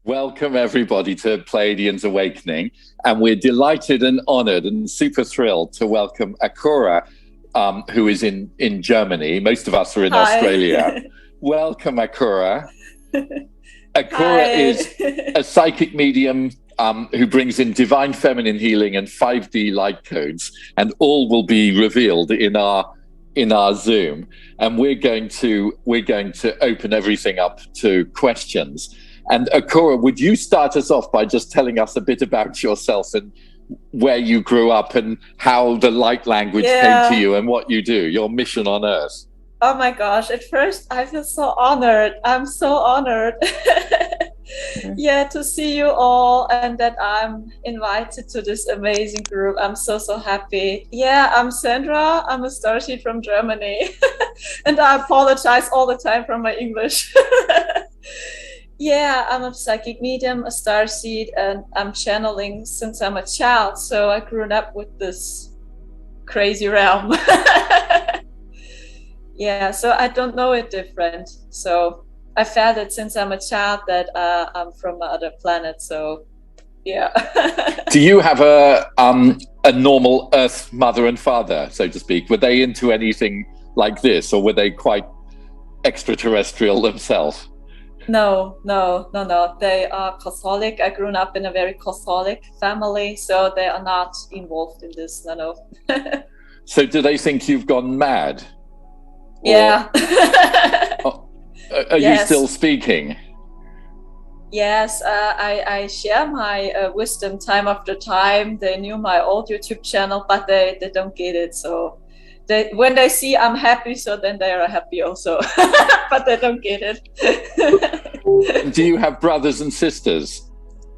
Welcome, everybody, to Pleiadians Awakening. And we're delighted and honored and super thrilled to welcome Akura, who is in Germany. Most of us are in Australia. Hi. Welcome, Akura. Akura Hi. is a psychic medium who brings in divine feminine healing and 5D light codes, and all will be revealed in our Zoom. And we're going to open everything up to questions. And Akura, would you start us off by just telling us a bit about yourself and where you grew up and how the light language came to Yeah. you and what you do, your mission on Earth? Oh my gosh. At first, I feel so honored. I'm so honored. Yeah, to see you all and that I'm invited to this amazing group. I'm so, so happy. Yeah, I'm Sandra. I'm a starseed from Germany. And I apologize all the time for my English. Yeah, I'm a psychic medium, a starseed, and I'm channeling since I'm a child. So I grew up with this crazy realm. Yeah, so I don't know it different. So I felt it since I'm a child that I'm from another planet. So yeah. Do you have a normal Earth mother and father, so to speak? Were they into anything like this, or were they quite extraterrestrial themselves? No, no, no, no. They are Catholic. I grew up in a very Catholic family, so they are not involved in this. No, no. So do they think you've gone mad? Or Yeah. oh, are you still Yes. speaking? Yes, I share my wisdom time after time. They knew my old YouTube channel, but they don't get it. So when they see I'm happy, so then they are happy also, but they don't get it. And do you have brothers and sisters?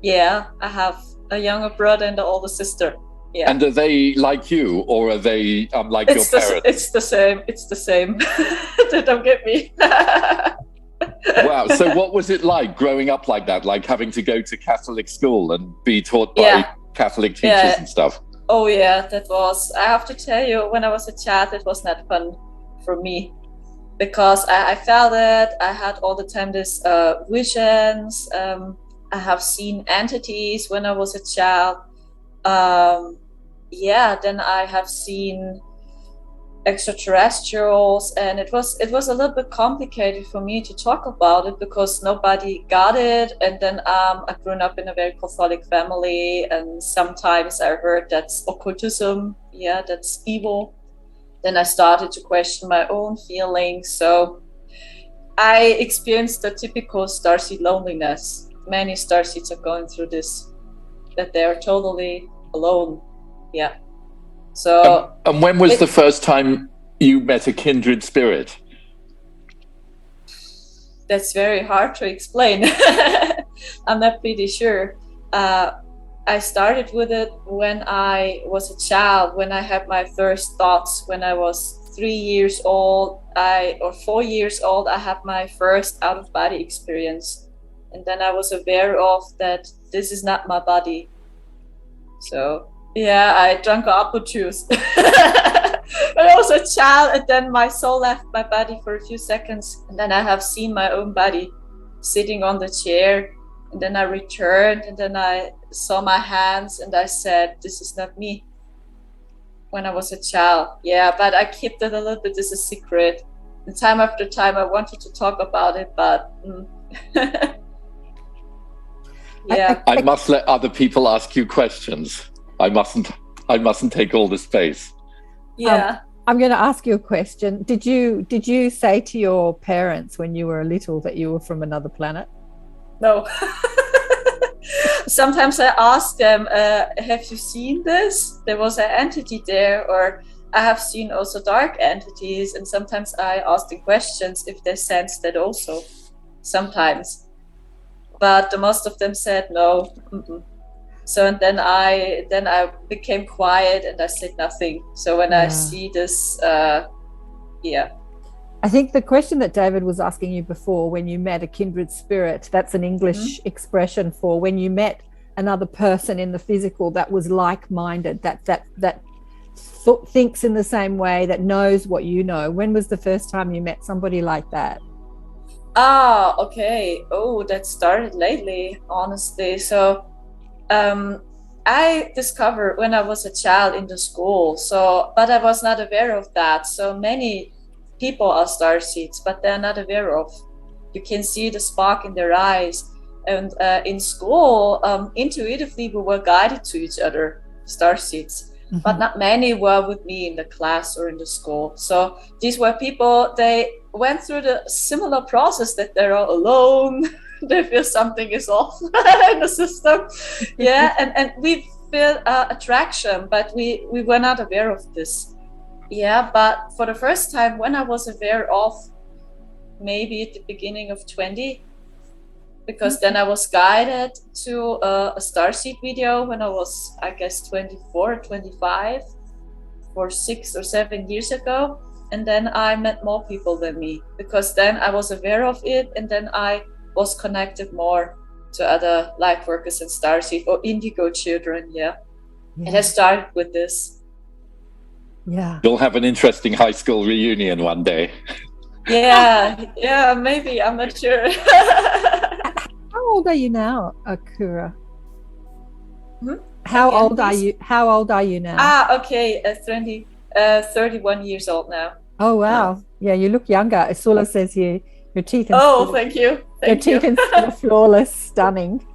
Yeah, I have a younger brother and an older sister. Yeah, And are they like you, or are they like your parents? it's the same. It's the same. They don't get me. Wow. So what was it like growing up like that, like having to go to Catholic school and be taught by Yeah, Catholic teachers yeah. and stuff? Oh yeah, that was. I have to tell you, when I was a child, it was not fun for me because I felt it. I had all the time this visions. I have seen entities when I was a child. Um, yeah, then I have seen extraterrestrials, and it was a little bit complicated for me to talk about it because nobody got it. And then I grew up in a very Catholic family, and sometimes I heard that's occultism. Yeah, that's evil. Then I started to question my own feelings. So I experienced the typical starseed loneliness. Many starseeds are going through this, that they're totally alone. Yeah. So And when was the it first time you met a kindred spirit? that's very hard to explain. I'm not pretty sure. Uh, I started with it when I was a child, when I had my first thoughts, when I was 3 years old, or 4 years old, I had my first out of body experience. And then I was aware of that this is not my body. So yeah, I drank apple juice. But I was a child, and then my soul left my body for a few seconds, and then I have seen my own body sitting on the chair, and then I returned, and then I saw my hands, and I said, "This is not me." When I was a child, yeah, but I kept it a little bit as a secret. And time after time, I wanted to talk about it, but I, yeah. I must let other people ask you questions. I mustn't take all the space. Yeah. I'm going to ask you a question. Did you say to your parents when you were little that you were from another planet? No. Sometimes I ask them, have you seen this? There was an entity there, or I have seen also dark entities, and sometimes I ask the questions if they sense that also. Sometimes, but the most of them said no. Mm-mm. So and then I became quiet and I said nothing. So when I Yeah. see this, yeah, I think the question that David was asking you before, when you met a kindred spirit, that's an English expression for when you met another person in the physical that was like-minded, that thinks in the same way, that knows what you know. When was the first time you met somebody like that? Okay. Oh, that started lately, honestly. So, I discovered when I was a child in the school. So, but I was not aware of that. So many people are star seeds, but they're not aware of. You can see the spark in their eyes. And in school, intuitively, we were guided to each other, star seeds. But not many were with me in the class or in the school. So these were people, they went through the similar process that they're all alone. They feel something is off in the system. Yeah, and we feel attraction, but we were not aware of this. Yeah, but for the first time, when I was aware of, maybe at the beginning of 20, because then I was guided to a Starseed video when I was, I guess, 24 or 25, or 6 or 7 years ago. And then I met more people than me, because then I was aware of it, and then I was connected more to other light workers and Starseed or indigo children. Yeah. It has started with this. Yeah. You'll have an interesting high school reunion one day. Yeah, maybe. I'm not sure. How old are you now, Akura? How Again, old are please? you? How old are you now? Okay. 31 years old now. Oh wow. Yeah, you look younger. Asula says here your teeth and Oh, skin, thank you. your Thank you. teeth and skin are flawless, stunning.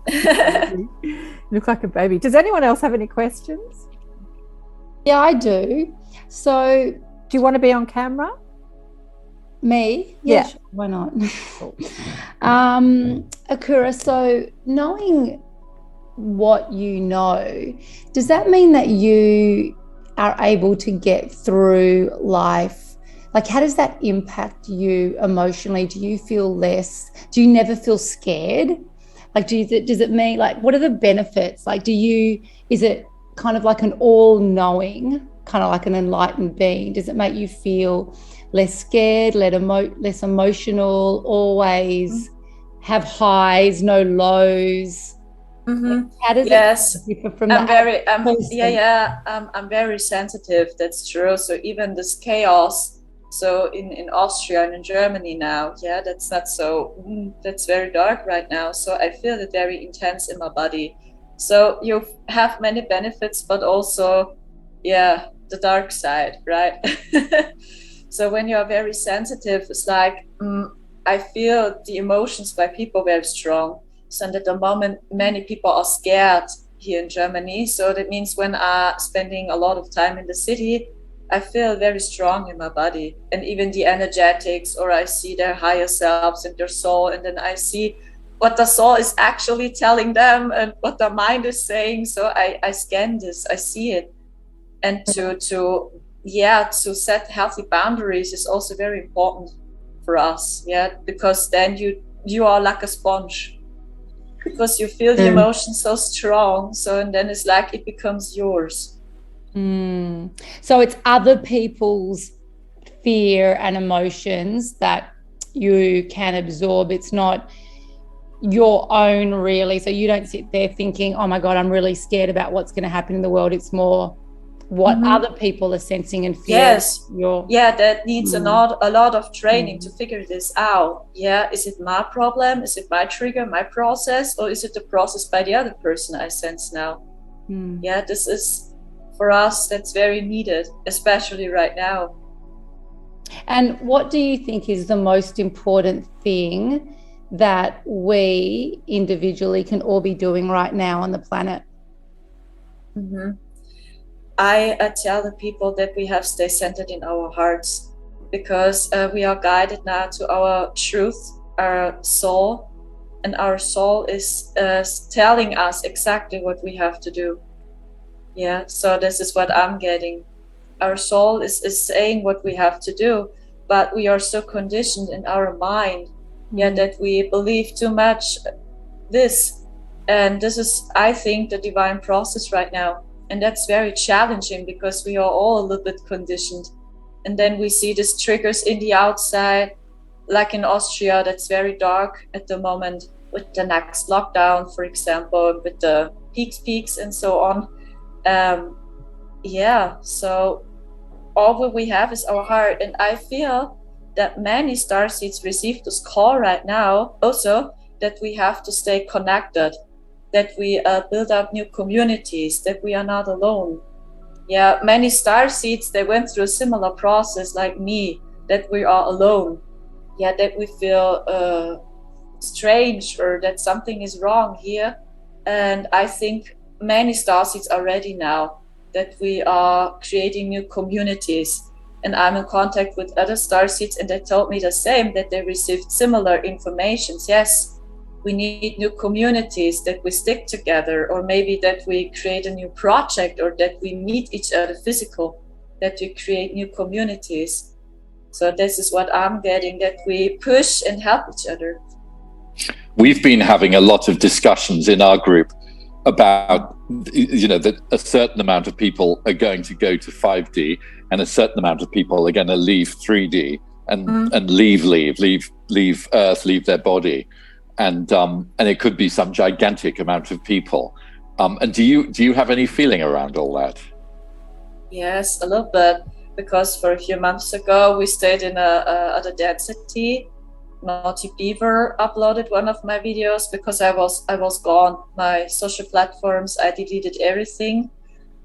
You look like a baby. Does anyone else have any questions? Yeah, I do. So Do you want to be on camera? me, Yeah. sure, why not? Akura, so knowing what you know, does that mean that you are able to get through life? Like, how does that impact you emotionally? Do you feel less? Do you never feel scared? Like, does it mean, like, what are the benefits? Like, is it kind of like an all-knowing, kind of like an enlightened being? Does it make you feel less scared, less emotional, always have highs, no lows? How does Yes. it differ from I'm the very person? I'm very sensitive. That's true. So even this chaos, so in Austria and in Germany now, yeah, that's not so, that's very dark right now. So I feel it very intense in my body. So you have many benefits, but also, yeah, the dark side, right? So when you are very sensitive, it's like, I feel the emotions by people very strong. So at the moment, many people are scared here in Germany. So that means when I'm spending a lot of time in the city, I feel very strong in my body, and even the energetics, or I see their higher selves and their soul, and then I see what the soul is actually telling them and what the mind is saying. So I scan this, I see it. And to set healthy boundaries is also very important for us. Yeah, because then you are like a sponge, because you feel the emotion so strong. So, and then it's like it becomes yours. So it's other people's fear and emotions that you can absorb. It's not your own, really. So you don't sit there thinking, oh my God, I'm really scared about what's going to happen in the world. It's more what other people are sensing and feeling. Yes. That needs a lot of training to figure this out. Yeah, is it my problem? Is it my trigger, my process, or is it the process by the other person I sense now? Yeah, this is, for us, that's very needed, especially right now. And what do you think is the most important thing that we individually can all be doing right now on the planet? I tell the people that we have to stay centered in our hearts, because we are guided now to our truth, our soul, and our soul is telling us exactly what we have to do. Yeah, so this is what I'm getting. Our soul is saying what we have to do, but we are so conditioned in our mind, that we believe too much this. And this is, I think, the divine process right now. And that's very challenging, because we are all a little bit conditioned. And then we see these triggers in the outside, like in Austria, that's very dark at the moment, with the next lockdown, for example, with the peaks and so on. So all what we have is our heart. And I feel that many starseeds receive this call right now also, that we have to stay connected, that we build up new communities, that we are not alone. Yeah, many starseeds, they went through a similar process like me, that we are alone. Yeah, that we feel strange, or that something is wrong here. And I think many starseeds are ready now, that we are creating new communities. And I'm in contact with other starseeds, and they told me the same, that they received similar informations. Yes, we need new communities, that we stick together, or maybe that we create a new project, or that we meet each other physical, that we create new communities. So this is what I'm getting, that we push and help each other. We've been having a lot of discussions in our group about, that a certain amount of people are going to go to 5D, and a certain amount of people are going to leave 3D and leave Earth, leave their body, and it could be some gigantic amount of people. And do you have any feeling around all that? Yes, a little bit, because for a few months ago we stayed in a density. Naughty Beaver uploaded one of my videos because I was gone. My social platforms, I deleted everything,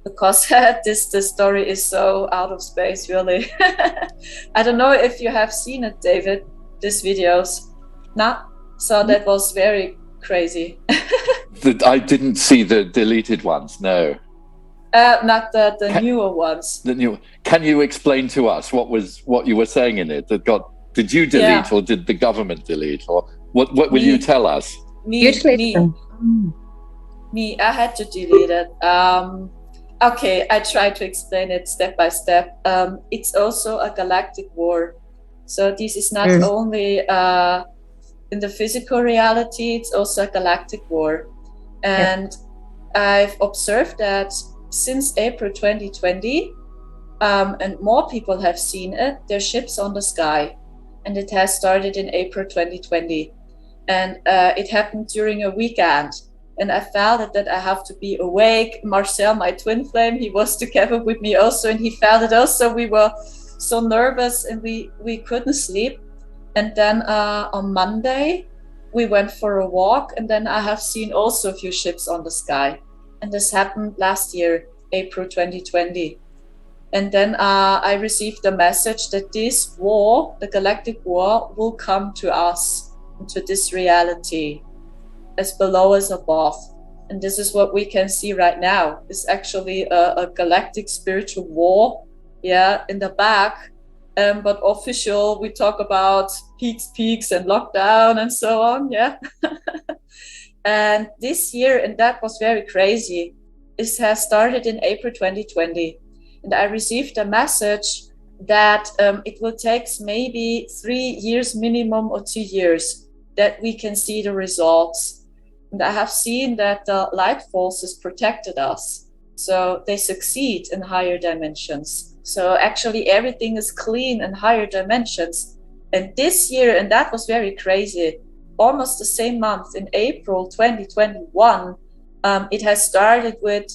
because this story is so out of space, really. I don't know if you have seen it, David, these videos. No? So that was very crazy. I didn't see the deleted ones, no. Not the newer ones. Can you explain to us what you were saying in it that got? Did you delete, or did the government delete, or what will you tell us? Me, I had to delete it. Okay, I try to explain it step by step. It's also a galactic war. So this is not only in the physical reality, it's also a galactic war. And I've observed that since April 2020, and more people have seen it, there are ships on the sky. And it has started in April 2020. And it happened during a weekend. And I felt it, that I have to be awake. Marcel, my twin flame, he was together with me also, and he felt it also. We were so nervous, and we couldn't sleep. And then on Monday, we went for a walk, and then I have seen also a few ships on the sky. And this happened last year, April 2020. And then I received a message that this war, the galactic war, will come to us, into this reality, as below as above. And this is what we can see right now. It's actually a galactic spiritual war, in the back. But official, we talk about peaks and lockdown and so on, And this year, and that was very crazy, it has started in April 2020. And I received a message that it will take maybe 3 years minimum, or 2 years, that we can see the results. And I have seen that the light forces protected us. So they succeed in higher dimensions. So actually everything is clean in higher dimensions. And this year, and that was very crazy, almost the same month, in April 2021, it has started with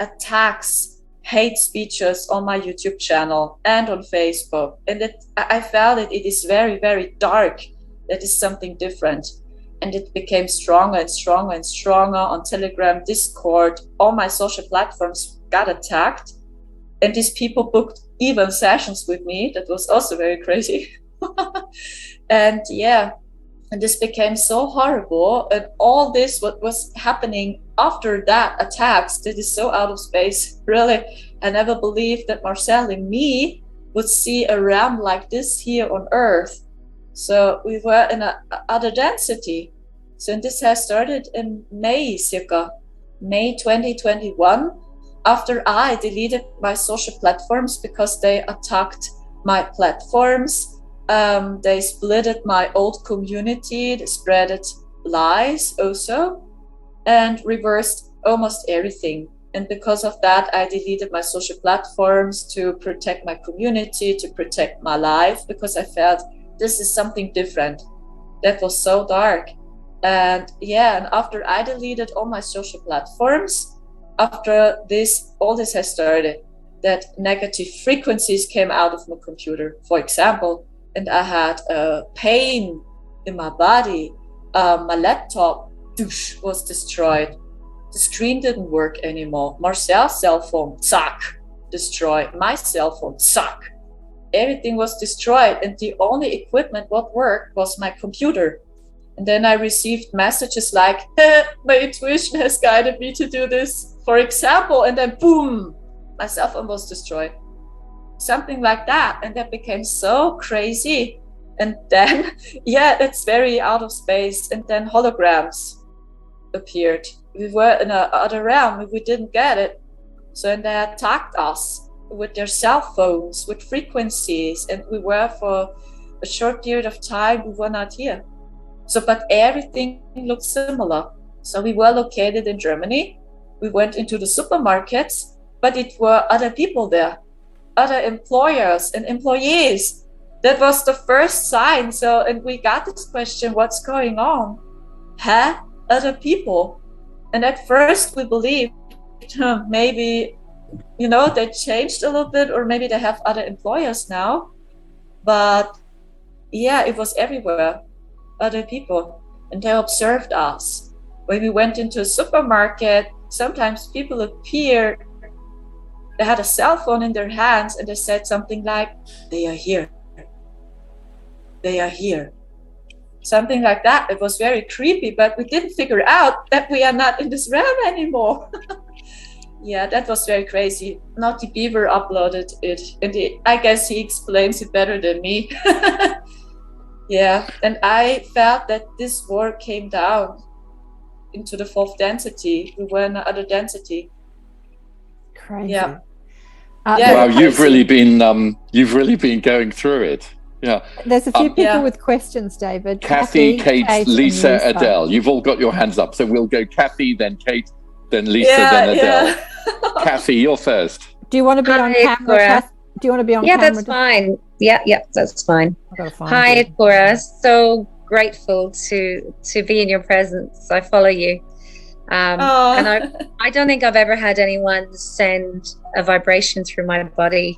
attacks, hate speeches on my YouTube channel and on Facebook. And I felt it is very, very dark. That is something different. And it became stronger and stronger and stronger on Telegram, Discord. All my social platforms got attacked. And these people booked even sessions with me. That was also very crazy. And and this became so horrible. And all this, what was happening after that attacks, that is so out of space. Really, I never believed that Marcel and me would see a realm like this here on Earth. So we were in other density. So this has started in May 2021, after I deleted my social platforms because they attacked my platforms. They splitted my old community, they spreaded lies also, and reversed almost everything. And because of that, I deleted my social platforms to protect my community, to protect my life, because I felt this is something different. That was so dark. And and after I deleted all my social platforms, after all this has started, that negative frequencies came out of my computer. For example, and I had pain in my body. My laptop was destroyed. The screen didn't work anymore. Marcel's cell phone, suck, destroyed. My cell phone, suck. Everything was destroyed, and the only equipment what worked was my computer. And then I received messages like, my intuition has guided me to do this, for example, and then boom, my cell phone was destroyed. Something like that. And that became so crazy. And then, it's very out of space. And then holograms appeared. We were in another realm, we didn't get it. So and they attacked us with their cell phones, with frequencies, and we were for a short period of time, we were not here. So, but everything looked similar. So we were located in Germany. We went into the supermarkets, but it were other people there, other employers and employees. That was the first sign. So, and we got this question, what's going on? Other people. And at first we believed, maybe, they changed a little bit, or maybe they have other employers now. But it was everywhere, other people. And they observed us. When we went into a supermarket, sometimes people appeared, they had a cell phone in their hands, and they said something like, they are here. They are here. Something like that. It was very creepy, but we didn't figure out that we are not in this realm anymore. That was very crazy. Naughty Beaver uploaded it, and I guess he explains it better than me. And I felt that this war came down into the fourth density. We were in another density. Crazy. Wow, you've really been going through it. Yeah. There's a few people with questions, David. Kathy, Kate, Lisa, Adele. You've all got your hands up. So we'll go Kathy, then Kate, then Lisa, then Adele. Kathy, you're first. Do you want to be on camera? Do you want to be on camera? Yeah, that's fine. Yeah, that's fine. Hi, Cora. So grateful to be in your presence. I follow you. And I don't think I've ever had anyone send a vibration through my body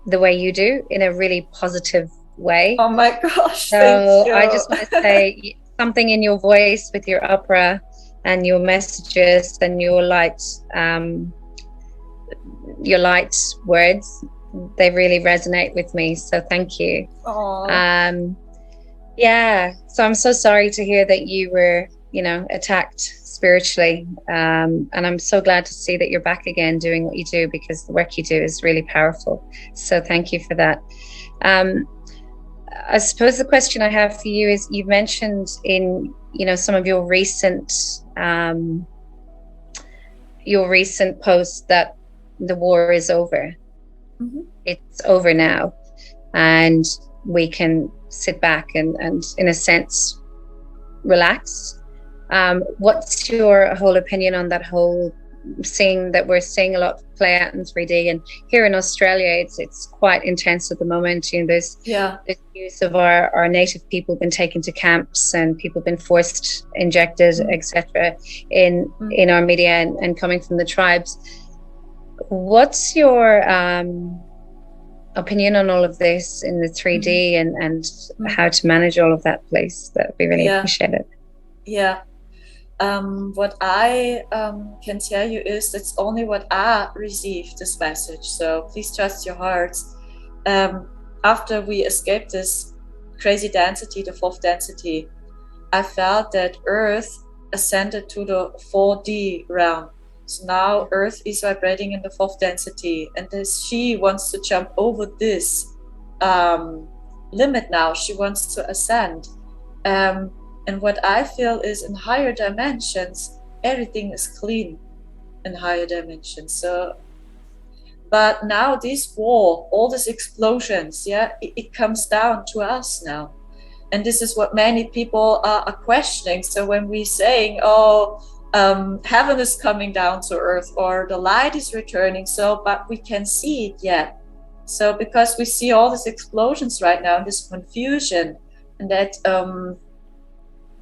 the way you do, in a really positive way. Oh my gosh. So I just want to say something in your voice with your opera and your messages and your light words, they really resonate with me. So thank you. Aww. So I'm so sorry to hear that you were, attacked spiritually. And I'm so glad to see that you're back again doing what you do, because the work you do is really powerful. So thank you for that. I suppose the question I have for you is, you've mentioned in, some of your recent posts that the war is over. Mm-hmm. It's over now, and we can sit back and in a sense relax. What's your whole opinion on that whole we're seeing a lot play out in 3D, and here in Australia it's quite intense at the moment. There's news of our native people been taken to camps, and people been forced injected, etc. in our media and coming from the tribes. What's your opinion on all of this in the 3D and how to manage all of that, please? That would be really appreciated. What I can tell you is that's only what I received, this message. So please trust your hearts. After we escaped this crazy density, the fourth density, I felt that Earth ascended to the 4D realm. So now Earth is vibrating in the fourth density, and she wants to jump over this limit now. She wants to ascend. And what I feel is, in higher dimensions, everything is clean in higher dimensions. So, but now this war, all these explosions, it comes down to us now. And this is what many people are questioning. So when we're saying, heaven is coming down to earth, or the light is returning, but we can't see it yet. So because we see all these explosions right now, and this confusion, and that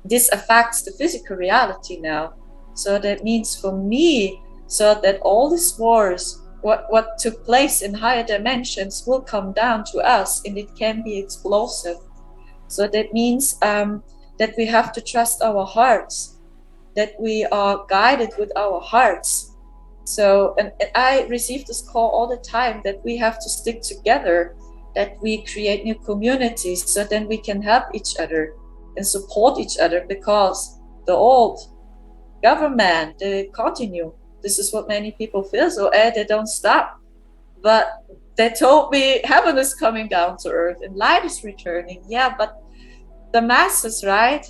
this affects the physical reality now. So that means for me, so that all these wars what took place in higher dimensions will come down to us, and it can be explosive. So that means that we have to trust our hearts, that we are guided with our hearts. So, and I receive this call all the time that we have to stick together, that we create new communities, so then we can help each other and support each other, because the old government, they continue. This is what many people feel. So they don't stop. But they told me heaven is coming down to earth and light is returning. Yeah, but the masses, right?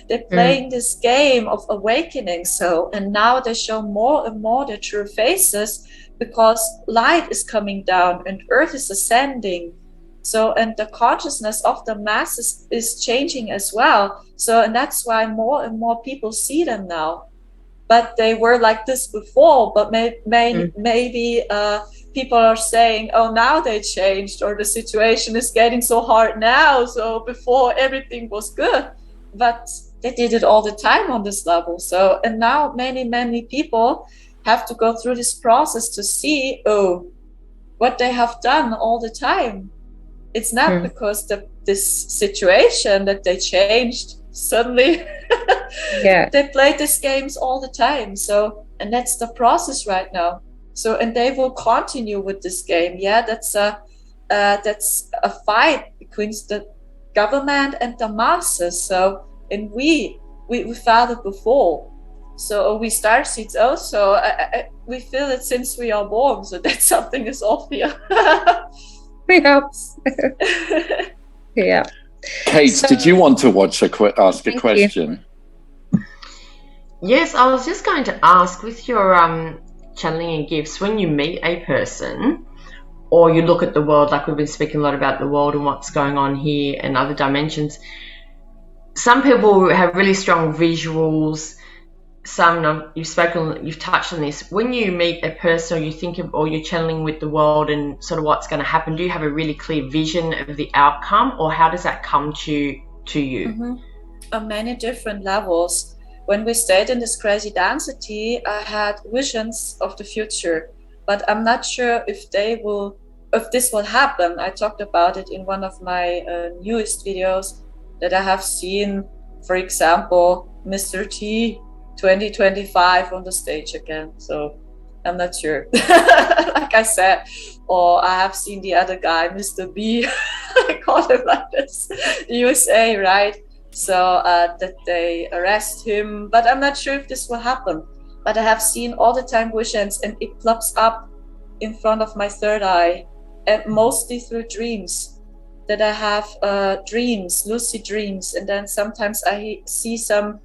They're playing this game of awakening. So, and now they show more and more their true faces, because light is coming down and earth is ascending. So, and the consciousness of the masses is changing as well. So, and that's why more and more people see them now. But they were like this before, but maybe people are saying, oh, now they changed, or the situation is getting so hard now. So before everything was good, but they did it all the time on this level. So, and now many people have to go through this process to see, oh, what they have done all the time. It's not because this situation that they changed suddenly. Yeah. They played these games all the time. So, and that's the process right now. So, and they will continue with this game. Yeah, that's a fight between the government and the masses. So, and we felt it before. So we star seeds also. We feel it since we are born. So that something is off here. Yeah. Kate, So- did you want to ask a Thank question? Yes, I was just going to ask, with your channeling and gifts, when you meet a person or you look at the world, like we've been speaking a lot about the world and what's going on here and other dimensions, some people have really strong visuals. Some, you've touched on this. When you meet a person, or you think of, or you're channeling with the world and sort of what's going to happen, do you have a really clear vision of the outcome, or how does that come to you? Mm-hmm. On many different levels. When we stayed in this crazy density, I had visions of the future, but I'm not sure if this will happen. I talked about it in one of my newest videos, that I have seen, for example, Mr. T 2025 on the stage again. So I'm not sure. Like I said, or I have seen the other guy, Mr. B, I call him like this, USA, right? So that they arrest him, but I'm not sure if this will happen. But I have seen all the time visions, and it plops up in front of my third eye, and mostly through dreams. That I have dreams, lucid dreams, and then sometimes I see some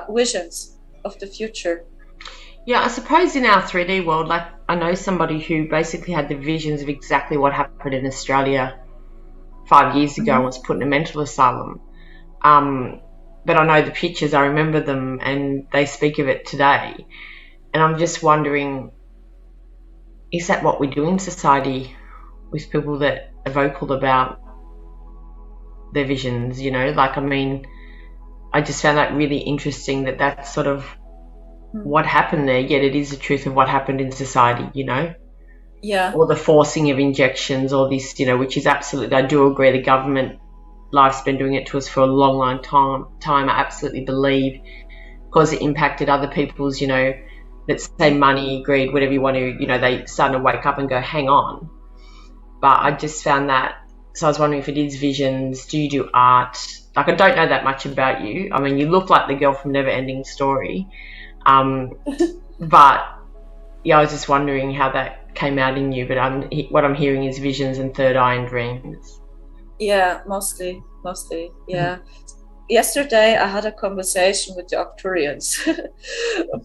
visions of the future. Yeah, I suppose in our 3D world, like I know somebody who basically had the visions of exactly what happened in Australia 5 years ago and was put in a mental asylum. But I know the pictures, I remember them, and they speak of it today. And I'm just wondering, is that what we do in society with people that are vocal about their visions, you know? Like, I mean, I just found that really interesting, that that's sort of what happened there, yet it is the truth of what happened in society, you know? Yeah. Or the forcing of injections, or this, you know, which is absolutely, I do agree, the government life's been doing it to us for a long time. I absolutely believe, because it impacted other people's, you know, let's say money, greed, whatever you want to, you know, they starting to wake up and go, hang on. But I just found that, so I was wondering if it is visions, do you do art? Like, I don't know that much about you. I mean, you look like the girl from Never Ending Story. But yeah, I was just wondering how that came out in you. But what I'm hearing is visions and third eye and dreams. Yeah, mostly, yeah. Yesterday I had a conversation with the Arcturians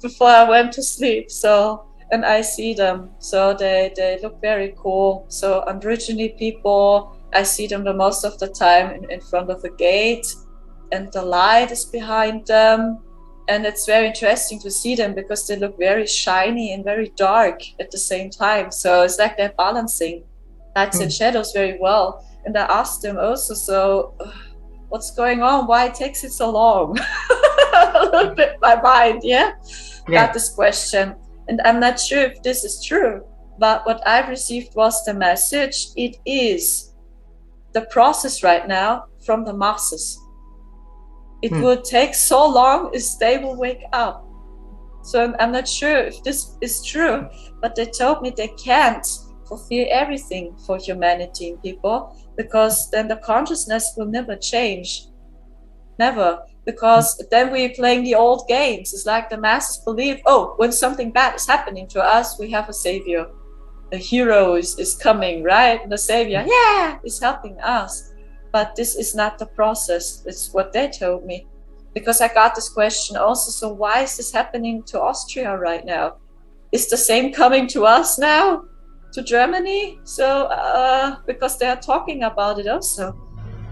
before I went to sleep. So, and I see them. So they look very cool. So Androgyny people, I see them the most of the time in front of a gate, and the light is behind them. And it's very interesting to see them because they look very shiny and very dark at the same time. So it's like they're balancing lights and shadows very well. And I asked them also, so what's going on? Why it takes it so long? A little bit my mind, got this question. And I'm not sure if this is true, but what I received was the message. It is the process right now from the masses. It would take so long as they will wake up. So I'm not sure if this is true, but they told me they can't fulfill everything for humanity and people, because then the consciousness will never change. Never. Because then we're playing the old games. It's like the masses believe, oh, when something bad is happening to us, we have a savior. A hero is coming, right? And the savior, is helping us. But this is not the process. It's what they told me. Because I got this question also, so why is this happening to Austria right now? Is the same coming to us now? To Germany? So, because they are talking about it also.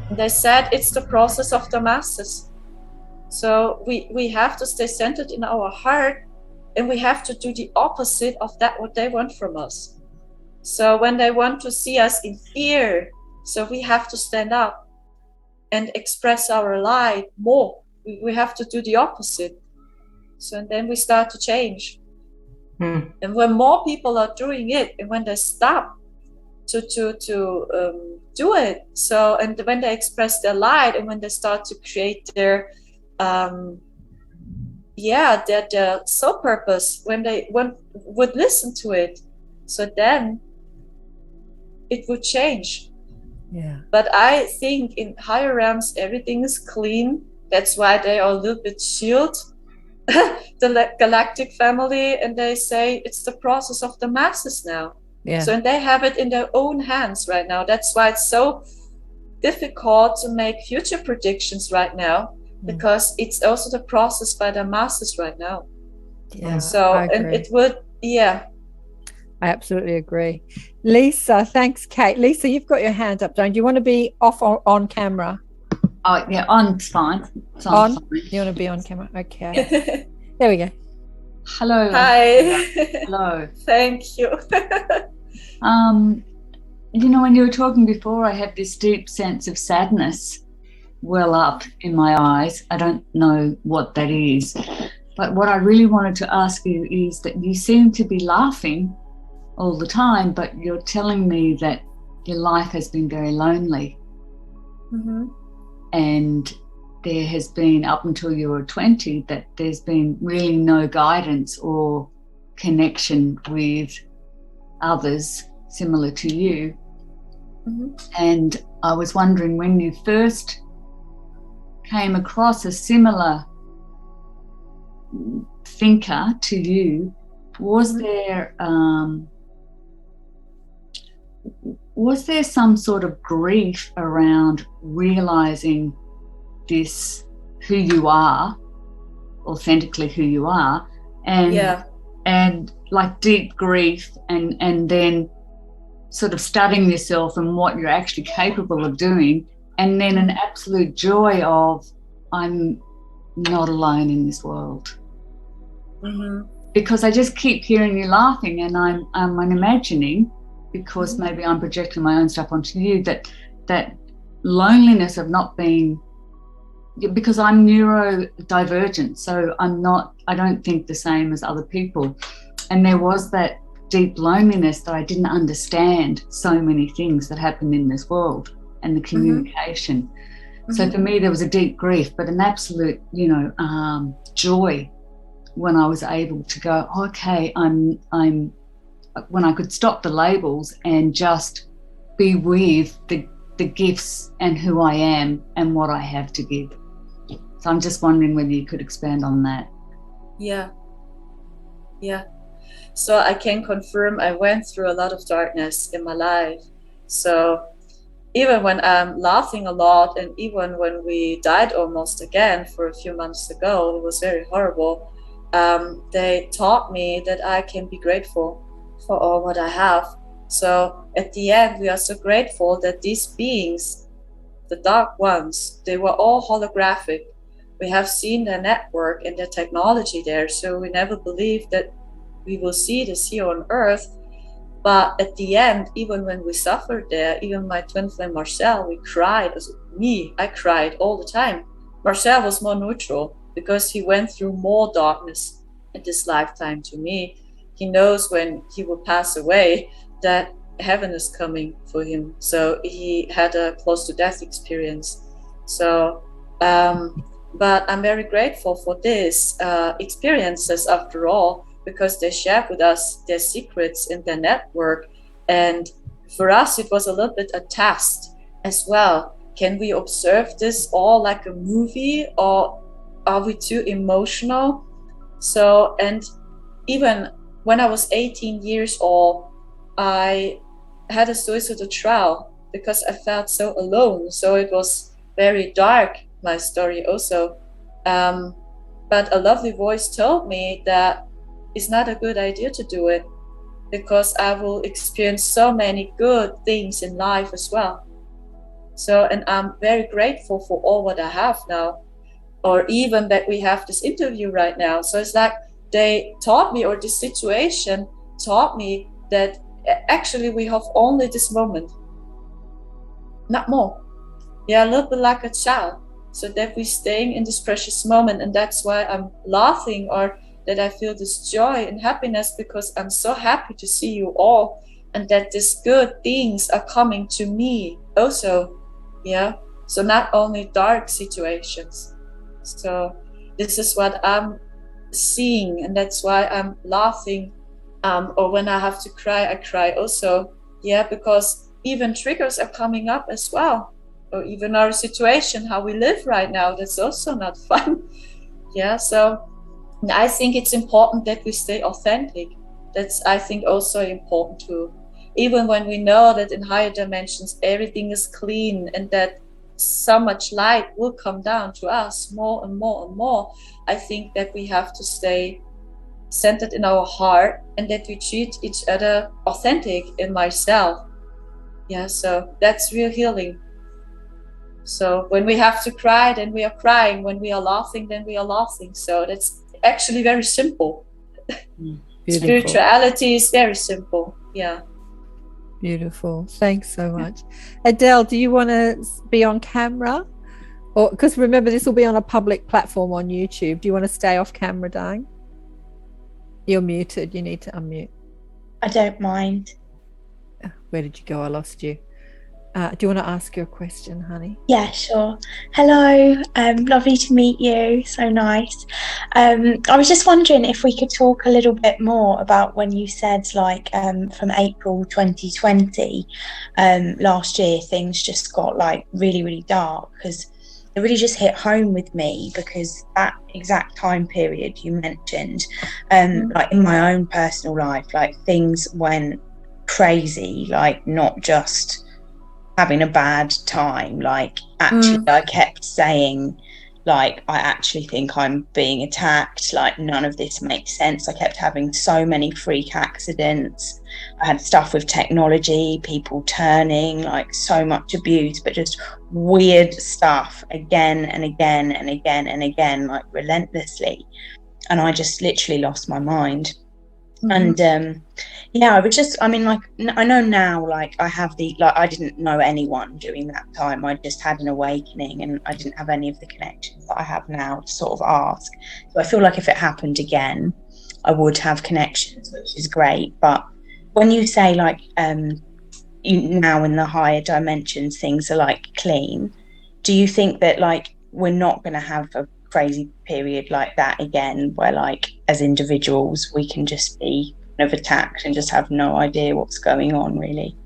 And they said it's the process of the masses. So we have to stay centered in our heart, and we have to do the opposite of that, what they want from us. So when they want to see us in fear, so we have to stand up and express our light more. We have to do the opposite. So and then we start to change. And when more people are doing it, and when they stop to do it, so and when they express their light, and when they start to create their their soul purpose, when they would listen to it, so then it would change. But I think in higher realms everything is clean. That's why they are a little bit shielded, the galactic family, and they say it's the process of the masses now. So and they have it in their own hands right now. That's why it's so difficult to make future predictions right now, because it's also the process by the masses right now. So and it would I absolutely agree. Lisa, thanks, Kate. Lisa, you've got your hand up, don't you? Want to be off or on camera? Oh, yeah, on's fine. On? You want to be on camera? Okay. There we go. Hello. Hi. Hello. Thank you. When you were talking before, I had this deep sense of sadness well up in my eyes. I don't know what that is. But what I really wanted to ask you is that you seem to be laughing all the time, but you're telling me that your life has been very lonely. And there has been, up until you were 20, that there's been really no guidance or connection with others similar to you. And I was wondering, when you first came across a similar thinker to you, was there some sort of grief around realizing this, who you are, authentically who you are, and like deep grief, and then sort of studying yourself and what you're actually capable of doing, and then an absolute joy of, I'm not alone in this world. Because I just keep hearing you laughing, and I'm imagining, because maybe I'm projecting my own stuff onto you, that loneliness of not being, because I'm neurodivergent, so I don't think the same as other people, and there was that deep loneliness that I didn't understand so many things that happen in this world and the communication. So for me there was a deep grief, but an absolute joy when I was able to go, okay, I'm when I could stop the labels and just be with the gifts and who I am and what I have to give. So I'm just wondering whether you could expand on that. Yeah. So I can confirm I went through a lot of darkness in my life. So even when I'm laughing a lot, and even when we died almost again for a few months ago, it was very horrible. They taught me that I can be grateful for all what I have. So at the end, we are so grateful that these beings, the dark ones, they were all holographic. We have seen their network and their technology there, so we never believed that we will see this here on Earth. But at the end, even when we suffered there, even my twin flame Marcel, we cried. I cried all the time. Marcel was more neutral because he went through more darkness in this lifetime to me. he knows when he will pass away that heaven is coming for him. So he had a close to death experience. So, but I'm very grateful for these experiences after all, because they shared with us their secrets in their network. And for us, it was a little bit a test as well. Can we observe this all like a movie, or are we too emotional? So, and even when I was 18 years old, I had a suicidal trial because I felt so alone. So it was very dark, my story also. But a lovely voice told me that it's not a good idea to do it, because I will experience so many good things in life as well. So, and I'm very grateful for all what I have now, or even that we have this interview right now. So it's like they taught me, or this situation taught me, that actually we have only this moment, not more. Yeah, a little bit like a child. So that we're staying in this precious moment. And that's why I'm laughing, or that I feel this joy and happiness, because I'm so happy to see you all, and that these good things are coming to me also. Yeah. So not only dark situations. So this is what I'm seeing, and that's why I'm laughing. Or when I have to cry, I cry also. Yeah, because even triggers are coming up as well. Or even our situation, how we live right now, that's also not fun. Yeah, so I think it's important that we stay authentic. That's, I think, also important too. Even when we know that in higher dimensions everything is clean, and that so much light will come down to us more and more and more, I think that we have to stay centered in our heart, and that we treat each other authentic in myself. Yeah, so that's real healing. So when we have to cry, then we are crying. When we are laughing, then we are laughing. So that's actually very simple. Spirituality is very simple. Yeah. Beautiful. Thanks so much. Adele, do you want to be on camera? Or, because remember, this will be on a public platform on YouTube. Do you want to stay off camera, darling? You're muted. You need to unmute. I don't mind. Where did you go? I lost you. Do you want to ask your question, honey? Yeah, sure. Hello. Lovely to meet you. So nice. I was just wondering if we could talk a little bit more about when you said, like, from April 2020 last year, things just got like really, really dark, because it really just hit home with me, because that exact time period you mentioned, like in my own personal life, like things went crazy, like not just having a bad time, like actually I kept saying, like, I actually think I'm being attacked, like none of this makes sense. I kept having so many freak accidents. I had stuff with technology, people turning, like so much abuse, but just weird stuff again and again and again and again, like relentlessly. And I just literally lost my mind. And yeah, I was just, I mean, like, I know now, like I have the, like, I didn't know anyone during that time. I just had an awakening, and I didn't have any of the connections that I have now to sort of ask. So I feel like if it happened again, I would have connections, which is great. But when you say, like, you now in the higher dimensions, things are like clean, do you think that, like, we're not going to have a crazy period like that again, where, like, as individuals we can just be kind of attacked and just have no idea what's going on, really?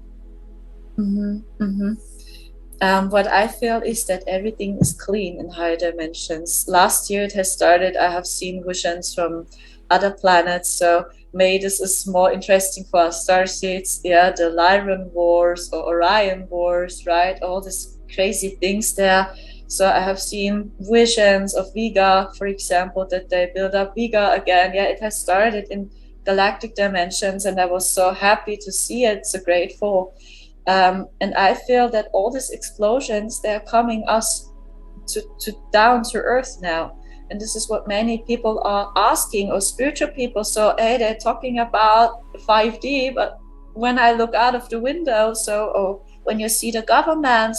What I feel is that everything is clean in higher dimensions. Last year it has started. I have seen visions from other planets, so maybe this is more interesting for our starseeds. Yeah, the Lyran Wars or Orion Wars, right? All these crazy things there. So I have seen visions of Vega, for example, that they build up Vega again. Yeah, it has started in galactic dimensions, and I was so happy to see it, so grateful. And I feel that all these explosions, they're coming us to down to earth now. And this is what many people are asking, or spiritual people. So, hey, they're talking about 5D, but when I look out of the window, or when you see the government,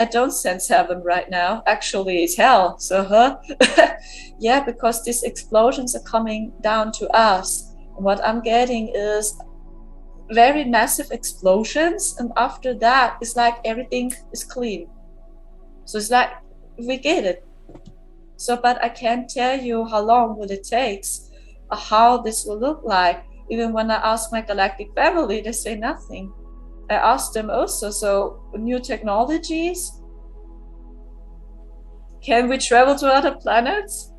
I don't sense heaven right now. Actually, it's hell. So, yeah, because these explosions are coming down to us. What I'm getting is very massive explosions, and after that it's like everything is clean. So it's like we get it. So, but I can't tell you how long will it take, or how this will look like. Even when I ask my galactic family, they say nothing. I asked them also, so new technologies, can we travel to other planets?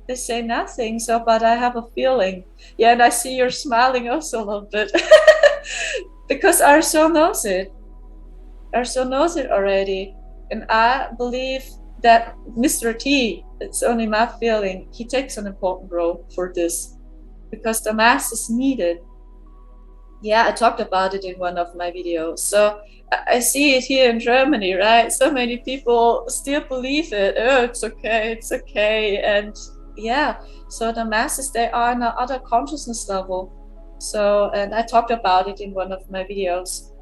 They say nothing. So, but I have a feeling. Yeah, and I see you're smiling also a little bit. Because Arso knows it. Arso knows it already. And I believe that Mr. T, it's only my feeling, he takes an important role for this. Because the mass is needed. Yeah, I talked about it in one of my videos. So I see it here in Germany, right? So many people still believe it. Oh, it's okay. And yeah, so the masses, they are on another consciousness level. So, and I talked about it in one of my videos.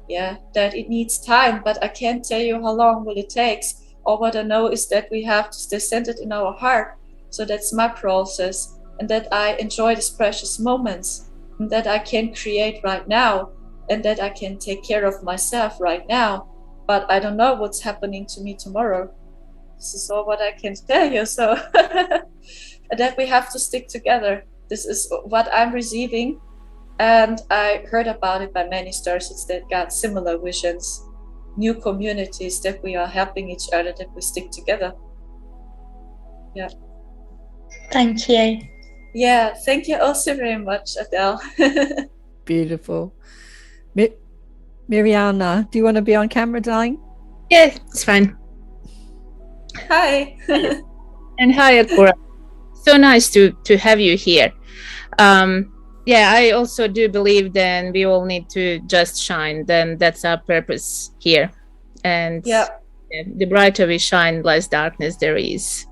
Yeah, that it needs time, but I can't tell you how long will it take. All what I know is that we have to stay centered in our heart. So that's my process, and that I enjoy these precious moments, and that I can create right now, and that I can take care of myself right now. But I don't know what's happening to me tomorrow. This is all what I can tell you. So that we have to stick together. This is what I'm receiving. And I heard about it by many stars that got similar visions, new communities, that we are helping each other, that we stick together. Yeah. Thank you. Yeah, thank you also very much, Adele. Beautiful. Mirjana, do you want to be on camera, darling? Yeah, it's fine. Hi. And hi, Akura. So nice to have you here. Yeah, I also do believe then we all need to just shine. Then that's our purpose here. And the brighter we shine, less darkness there is.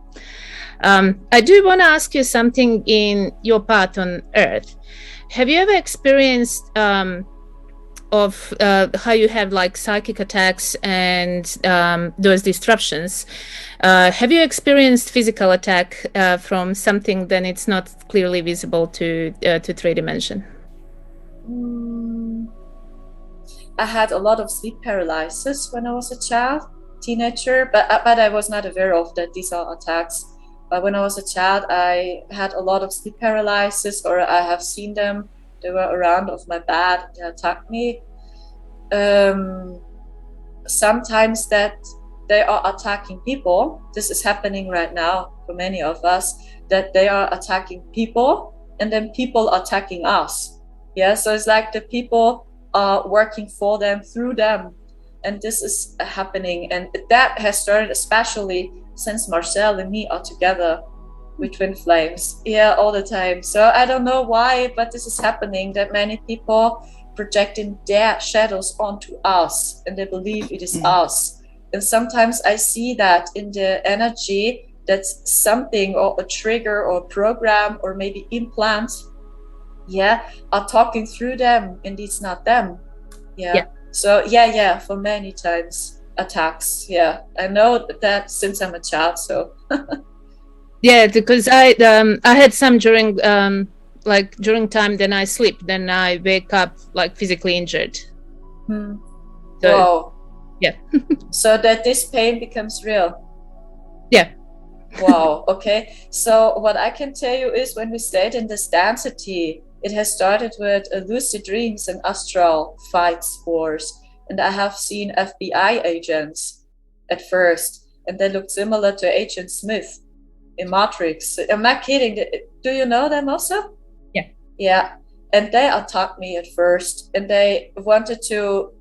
I do want to ask you something in your path on Earth. Have you ever experienced of how you have like psychic attacks and those disruptions? Have you experienced physical attack from something then it's not clearly visible to 3 dimension? I had a lot of sleep paralysis when I was a child, teenager, but I was not aware of that these are attacks. But when I was a child, I had a lot of sleep paralysis, or I have seen them. They were around of my bed. They attacked me. Sometimes that they are attacking people. This is happening right now for many of us, that they are attacking people, and then people attacking us. Yeah, so it's like the people are working for them, through them. And this is happening. And that has started especially since Marcel and me are together with Twin Flames. Yeah, all the time. So I don't know why, but this is happening, that many people projecting their shadows onto us, and they believe it is us. And sometimes I see that in the energy, that's something, or a trigger, or a program, or maybe implant, are talking through them, and it's not them. So for many times attacks. I know that since I'm a child. So yeah, because I had some during during time, then I sleep, then I wake up like physically injured. So, wow. Yeah. So that this pain becomes real. Yeah. Wow. Okay. So what I can tell you is, when we stayed in this density, it has started with lucid dreams and astral fights, wars. And I have seen FBI agents at first, and they looked similar to Agent Smith in Matrix. I'm not kidding. Do you know them also? Yeah. Yeah. And they attacked me at first, and they wanted to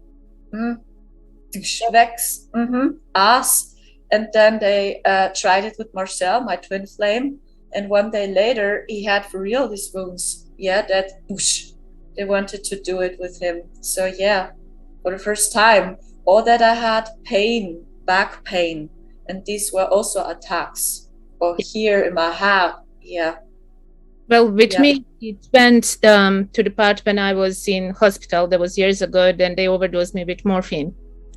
vex us. And then they tried it with Marcel, my twin flame. And 1 day later, he had for real these wounds. That whoosh, they wanted to do it with him. So for the first time, all that I had pain, back pain, and these were also attacks, or here in my head. Well, with me, it went to the part when I was in hospital. That was years ago. Then they overdosed me with morphine,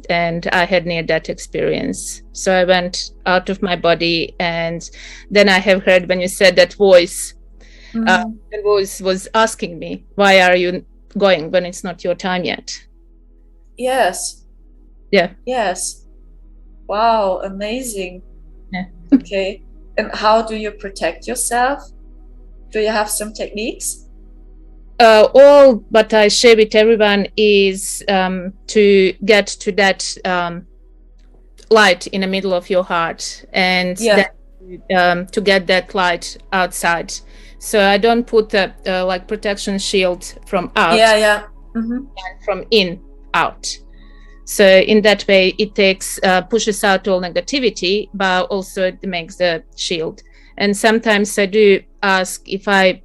and I had near-death experience. So I went out of my body, and then I have heard when you said that voice, and was asking me, why are you going when it's not your time yet? Yes. Yeah. Yes. Wow, amazing. Yeah. Okay. And how do you protect yourself? Do you have some techniques? All what I share with everyone is to get to that light in the middle of your heart, and then, to get that light outside. So I don't put a like protection shield from out, and from in out. So in that way, it takes pushes out all negativity, but also it makes the shield. And sometimes I do ask if I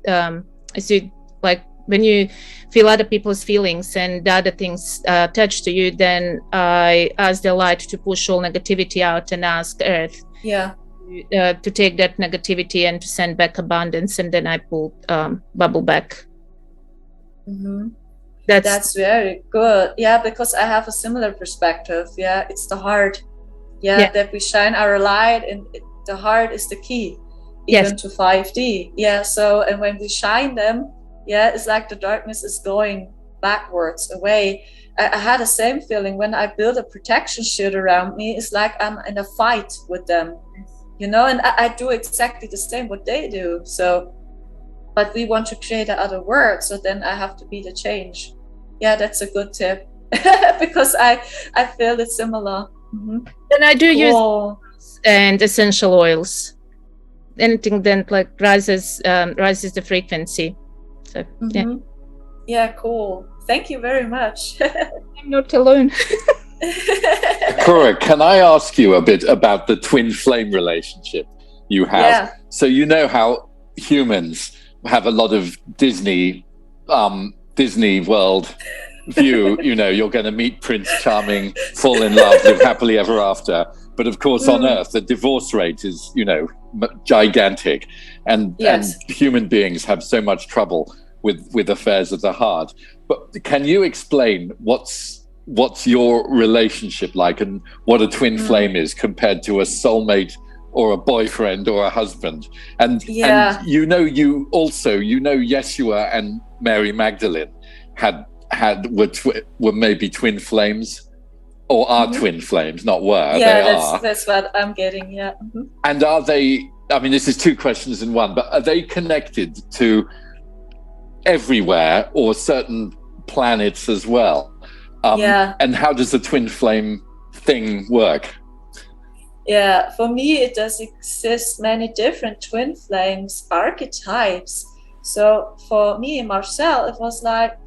like when you feel other people's feelings and the other things attached to you, then I ask the light to push all negativity out and ask Earth to take that negativity and to send back abundance, and then I pull bubble back. That's very good. Yeah, because I have a similar perspective. Yeah, it's the heart. That we shine our light, and the heart is the key even to 5D. Yeah, so and when we shine them, it's like the darkness is going backwards away. I had the same feeling when I build a protection shield around me. It's like I'm in a fight with them, you know, and I do exactly the same what they do. So, but we want to create another world, so then I have to be the change. Yeah, that's a good tip because I feel it's similar. And I do use and essential oils, anything that like rises the frequency. So yeah, cool. Thank you very much. I'm not alone. Cora, can I ask you a bit about the twin flame relationship you have? Yeah. So you know how humans have a lot of Disney World view. You know, you're going to meet Prince Charming, fall in love, live happily ever after. But of course, on Earth, the divorce rate is, you know, gigantic, and human beings have so much trouble with affairs of the heart. But can you explain what's your relationship like, and what a twin flame is compared to a soulmate or a boyfriend or a husband? And you know Yeshua and Mary Magdalene were maybe twin flames, or are twin flames, not were. That's what I'm getting. And are they, I mean, this is two questions in one, but are they connected to everywhere or certain planets as well? And how does the twin flame thing work? Yeah, for me it does exist many different twin flames archetypes. So for me and Marcel, it was like,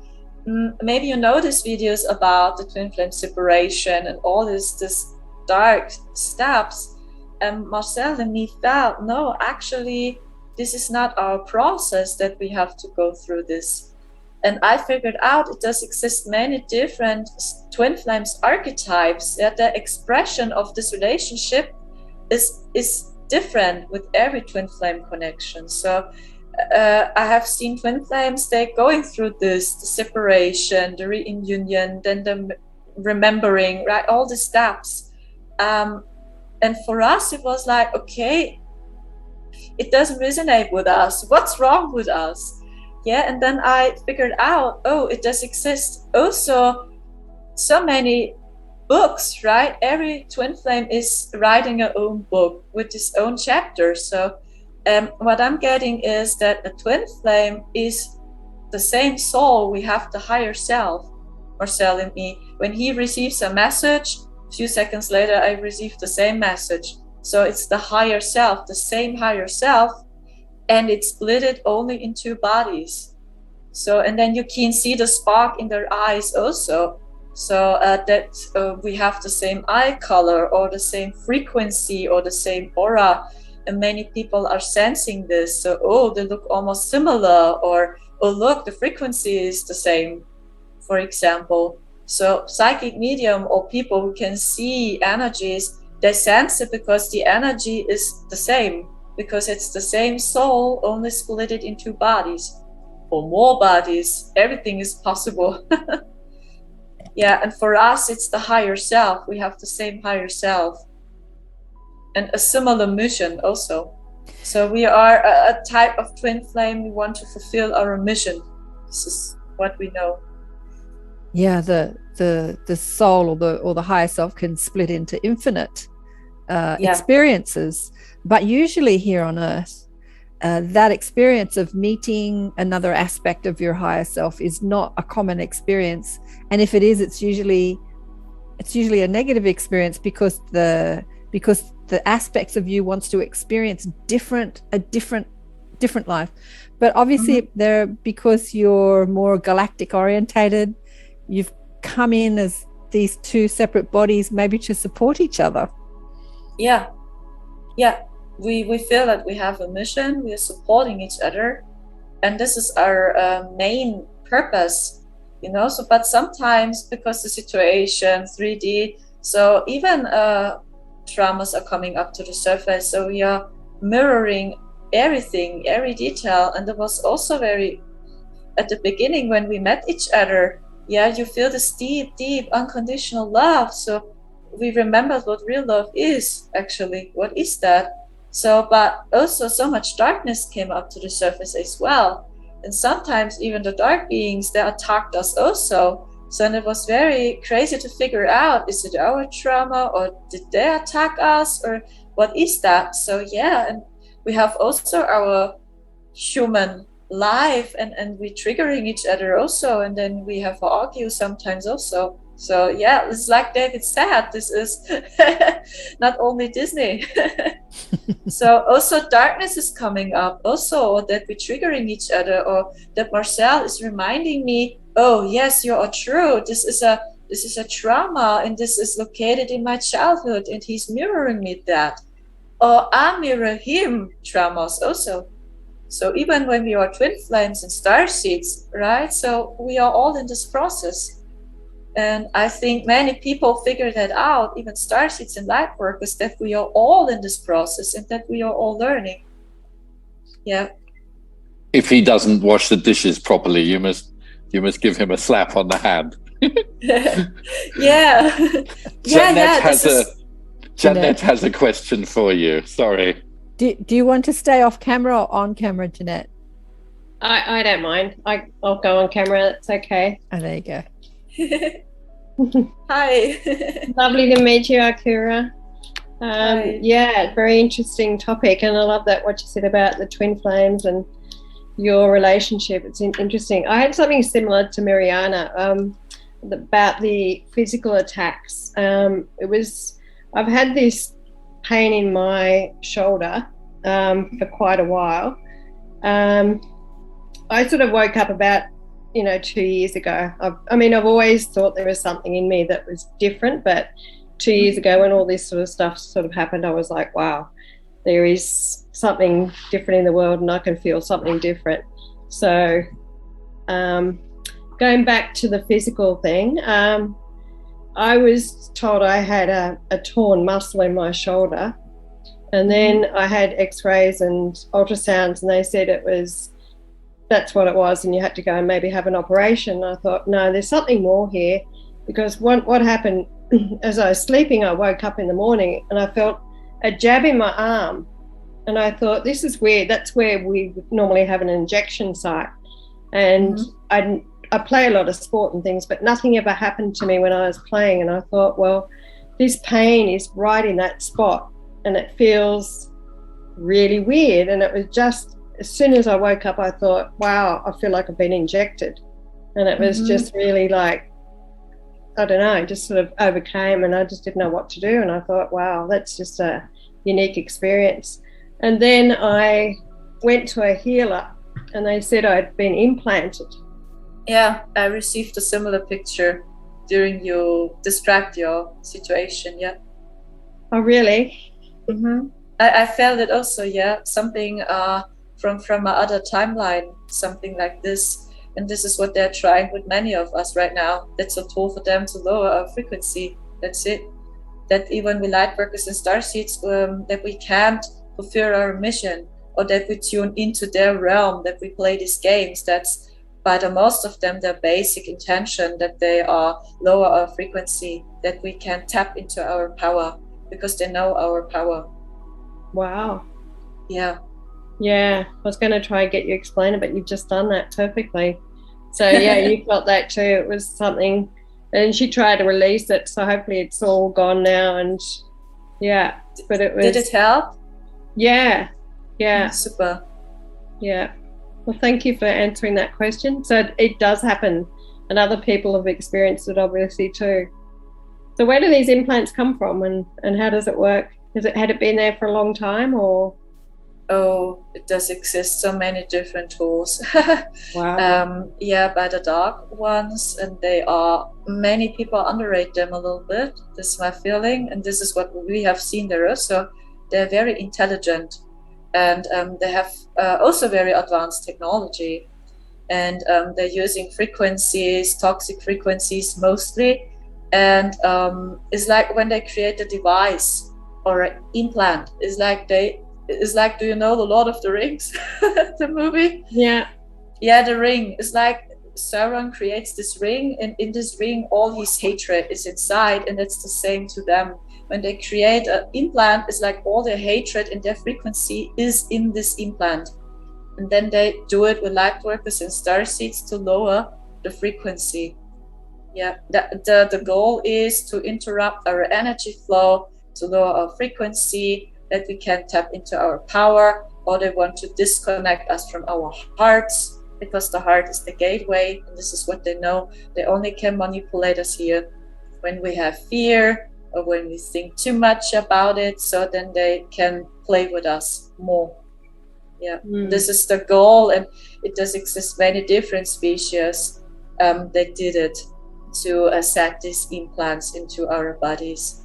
maybe you know these videos about the twin flame separation and all this dark steps, and Marcel and me felt, no, actually this is not our process, that we have to go through this. And I figured out it does exist many different twin flames archetypes, that the expression of this relationship is different with every twin flame connection. So I have seen twin flames, they're going through this, the separation, the reunion, then the remembering, right? All the steps. And for us, it was like, okay, it doesn't resonate with us. What's wrong with us? Yeah, and then I figured out, oh, it does exist also so many books, right? Every twin flame is writing her own book with its own chapter. So what I'm getting is that a twin flame is the same soul. We have the higher self, Marcel and me. When he receives a message, a few seconds later, I receive the same message. So it's the higher self, the same higher self, and it's split only in two bodies. So, and then you can see the spark in their eyes also. So that we have the same eye color or the same frequency or the same aura. And many people are sensing this. So, oh, they look almost similar, or, oh, look, the frequency is the same, for example. So psychic medium or people who can see energies, they sense it because the energy is the same, because it's the same soul, only split it in two bodies or more bodies. Everything is possible. Yeah, and for us, it's the higher self. We have the same higher self and a similar mission also. So we are a type of twin flame. We want to fulfill our mission. This is what we know. Yeah, the soul or the higher self can split into infinite experiences, but usually here on earth, that experience of meeting another aspect of your higher self is not a common experience, and if it is, it's usually a negative experience because the aspects of you wants to experience a different life. But obviously they're, because you're more galactic orientated, you've come in as these two separate bodies, maybe to support each other. Yeah. We feel that we have a mission, we are supporting each other, and this is our main purpose, so but sometimes because the situation 3D, so even traumas are coming up to the surface, so we are mirroring everything, every detail. And it was also very, at the beginning when we met each other, you feel this deep unconditional love. So we remembered what real love is actually. What is that? So, but also so much darkness came up to the surface as well. And sometimes even the dark beings, they attacked us also. So and it was very crazy to figure out, is it our trauma, or did they attack us, or what is that? So and we have also our human life, and we triggering each other also, and then we have to argue sometimes also. So it's like David said, this is not only Disney. So also darkness is coming up also, or that we're triggering each other, or that Marcel is reminding me, oh yes, you are true, this is a trauma, and this is located in my childhood, and he's mirroring me that, or I mirror him traumas also. So even when we are twin flames and starseeds, right, so we are all in this process. And I think many people figure that out, even starseeds and light workers, that we are all in this process and that we are all learning. Yeah. If he doesn't wash the dishes properly, you must give him a slap on the hand. Jeanette has a question for you. Sorry. Do you want to stay off camera or on camera, Jeanette? I don't mind. I'll go on camera. It's okay. Oh, there you go. Hi. Lovely to meet you, Akira. Very interesting topic, and I love that what you said about the twin flames and your relationship. It's interesting. I had something similar to Mariana about the physical attacks. I've had this pain in my shoulder for quite a while. I sort of woke up about 2 years ago. I've always thought there was something in me that was different, but 2 years ago when all this sort of stuff sort of happened, I was like, wow, there is something different in the world, and I can feel something different. So going back to the physical thing, I was told I had a torn muscle in my shoulder, and then I had x-rays and ultrasounds, and they said that's what it was, and you had to go and maybe have an operation. I thought, no, there's something more here, because what happened, as I was sleeping, I woke up in the morning and I felt a jab in my arm, and I thought, this is weird. That's where we normally have an injection site, and I play a lot of sport and things, but nothing ever happened to me when I was playing, and I thought, well, this pain is right in that spot, and it feels really weird. And it was just, as soon as I woke up, I thought, wow, I feel like I've been injected. And it was just really like, I don't know, just sort of overcame, and I just didn't know what to do. And I thought, wow, that's just a unique experience. And then I went to a healer, and they said I'd been implanted. Yeah, I received a similar picture during your dyspraxia situation, yeah. Oh, really? I felt it also, something from my other timeline, something like this. And this is what they're trying with many of us right now. That's a tool for them to lower our frequency. That's it. That even with light workers and starseeds, that we can't fulfill our mission, or that we tune into their realm, that we play these games. That's, by the most of them, their basic intention, that they are lower our frequency, that we can tap into our power, because they know our power. Wow. Yeah. Yeah, I was going to try and get you to explain it, but you've just done that perfectly. So yeah, you felt that too. It was something, and she tried to release it, so hopefully it's all gone now. And yeah, but it was. Did it help? Yeah, yeah, Super. yeah. Well, thank you for answering that question. So it does happen, and other people have experienced it obviously too. So where do these implants come from, and how does it work? Had it been there for a long time, or? Oh, it does exist so many different tools. Wow. Yeah, by the dark ones, and many people underrate them a little bit. This is my feeling, and this is what we have seen there also. They're very intelligent, and they have also very advanced technology, and they're using frequencies, toxic frequencies mostly, and it's like when they create a device or an implant, it's like, do you know the Lord of the Rings, the movie? Yeah. Yeah, the ring. It's like Sauron creates this ring, and in this ring, all his hatred is inside, and it's the same to them. When they create an implant, it's like all their hatred and their frequency is in this implant. And then they do it with light workers and starseeds to lower the frequency. Yeah, the goal is to interrupt our energy flow, to lower our frequency, that we can tap into our power, or they want to disconnect us from our hearts, because the heart is the gateway, and this is what they know. They only can manipulate us here when we have fear or when we think too much about it, so then they can play with us more. Yeah, This is the goal, and it does exist many different species that did it to set these implants into our bodies.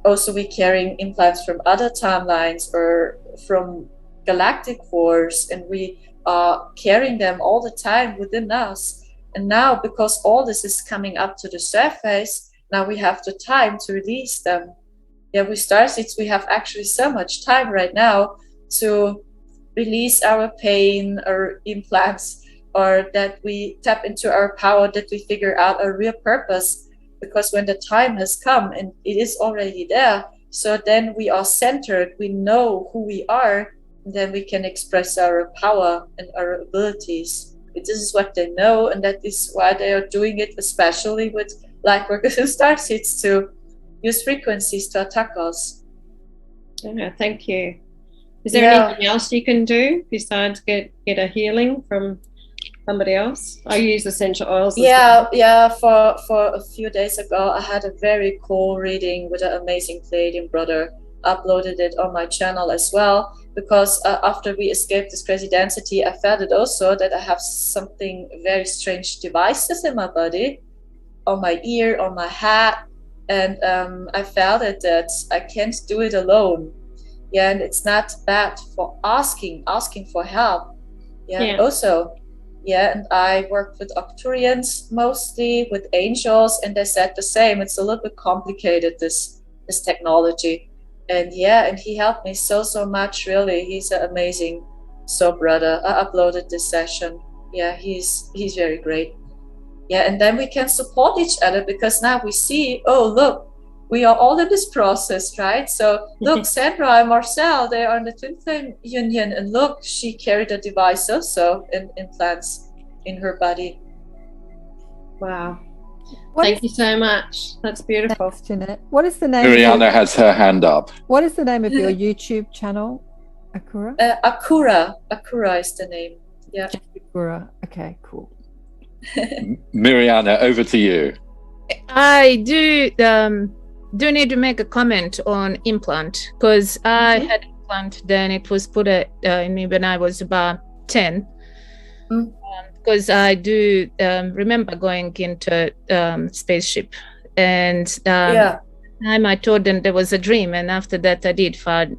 Also, we're carrying implants from other timelines or from galactic wars, and we are carrying them all the time within us. And now, because all this is coming up to the surface, now we have the time to release them. Yeah, we starseeds, we have actually so much time right now to release our pain or implants, or that we tap into our power, that we figure out our real purpose. Because when the time has come, and it is already there, so then we are centered, we know who we are, and then we can express our power and our abilities. This is what they know, and that is why they are doing it, especially with lightworkers and starseeds, to use frequencies to attack us. Yeah, thank you. Is there anything else you can do besides get a healing from somebody else? I use essential oils. For a few days ago, I had a very cool reading with an amazing Pleiadian brother. Uploaded it on my channel as well, because after we escaped this crazy density, I felt it also that I have something very strange devices in my body, on my ear, on my head, and I felt it that I can't do it alone. Yeah, and it's not bad for asking for help. Also. Yeah, and I worked with Arcturians mostly, with angels, and they said the same. It's a little bit complicated, this technology. And and he helped me so much, really. He's an amazing soul brother. I uploaded this session. Yeah, he's very great. Yeah, and then we can support each other, because now we see, oh, look, we are all in this process, right? So look, Sandra and Marcel, they are in the twin flame union, and look, she carried a device also in implants in her body. Wow. Thank you so much. That's beautiful. Thanks, Jeanette. What is the name? Miriana has her hand up. What is the name of your YouTube channel, Akura? Akura is the name. Yeah. Akura. Okay, cool. Miriana, over to you. I do need to make a comment on implant, because I had implant, then it was put in me when I was about 10. Because I do remember going into spaceship, and time I told them there was a dream, and after that I did find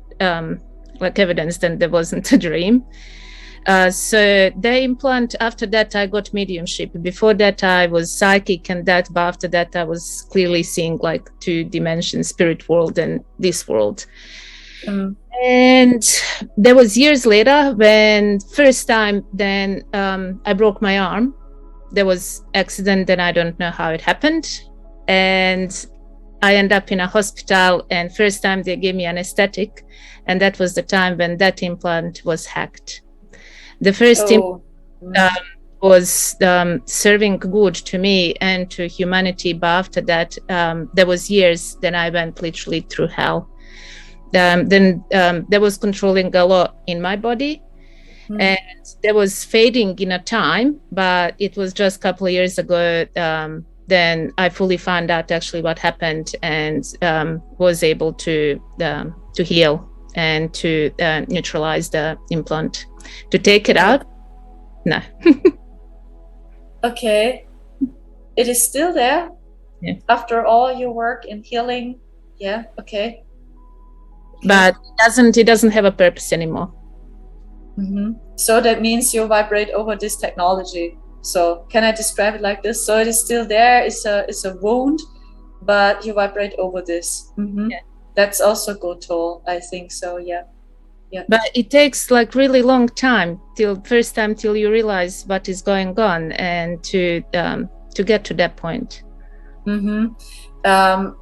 like evidence that there wasn't a dream. So the implant, after that I got mediumship. Before that I was psychic, and that, but after that I was clearly seeing like 2 dimensions, spirit world and this world. And there was years later when first time then I broke my arm. There was accident, then I don't know how it happened, and I end up in a hospital, and first time they gave me anesthetic, and that was the time when that implant was hacked. The first was serving good to me and to humanity, but after that, there was years. Then I went literally through hell. Then there was controlling a lot in my body, and there was fading in a time, but it was just a couple of years ago. Then I fully found out actually what happened, and was able to heal and to neutralize the implant. To take it out, no. Okay, it is still there. Yeah. After all your work in healing, yeah. Okay. But it doesn't have a purpose anymore. So that means you vibrate over this technology. So can I describe it like this? So it is still there. It's a wound, but you vibrate over this. Yeah. That's also good tool, I think so. Yeah. Yeah. But it takes like really long time till you realize what is going on, and to get to that point.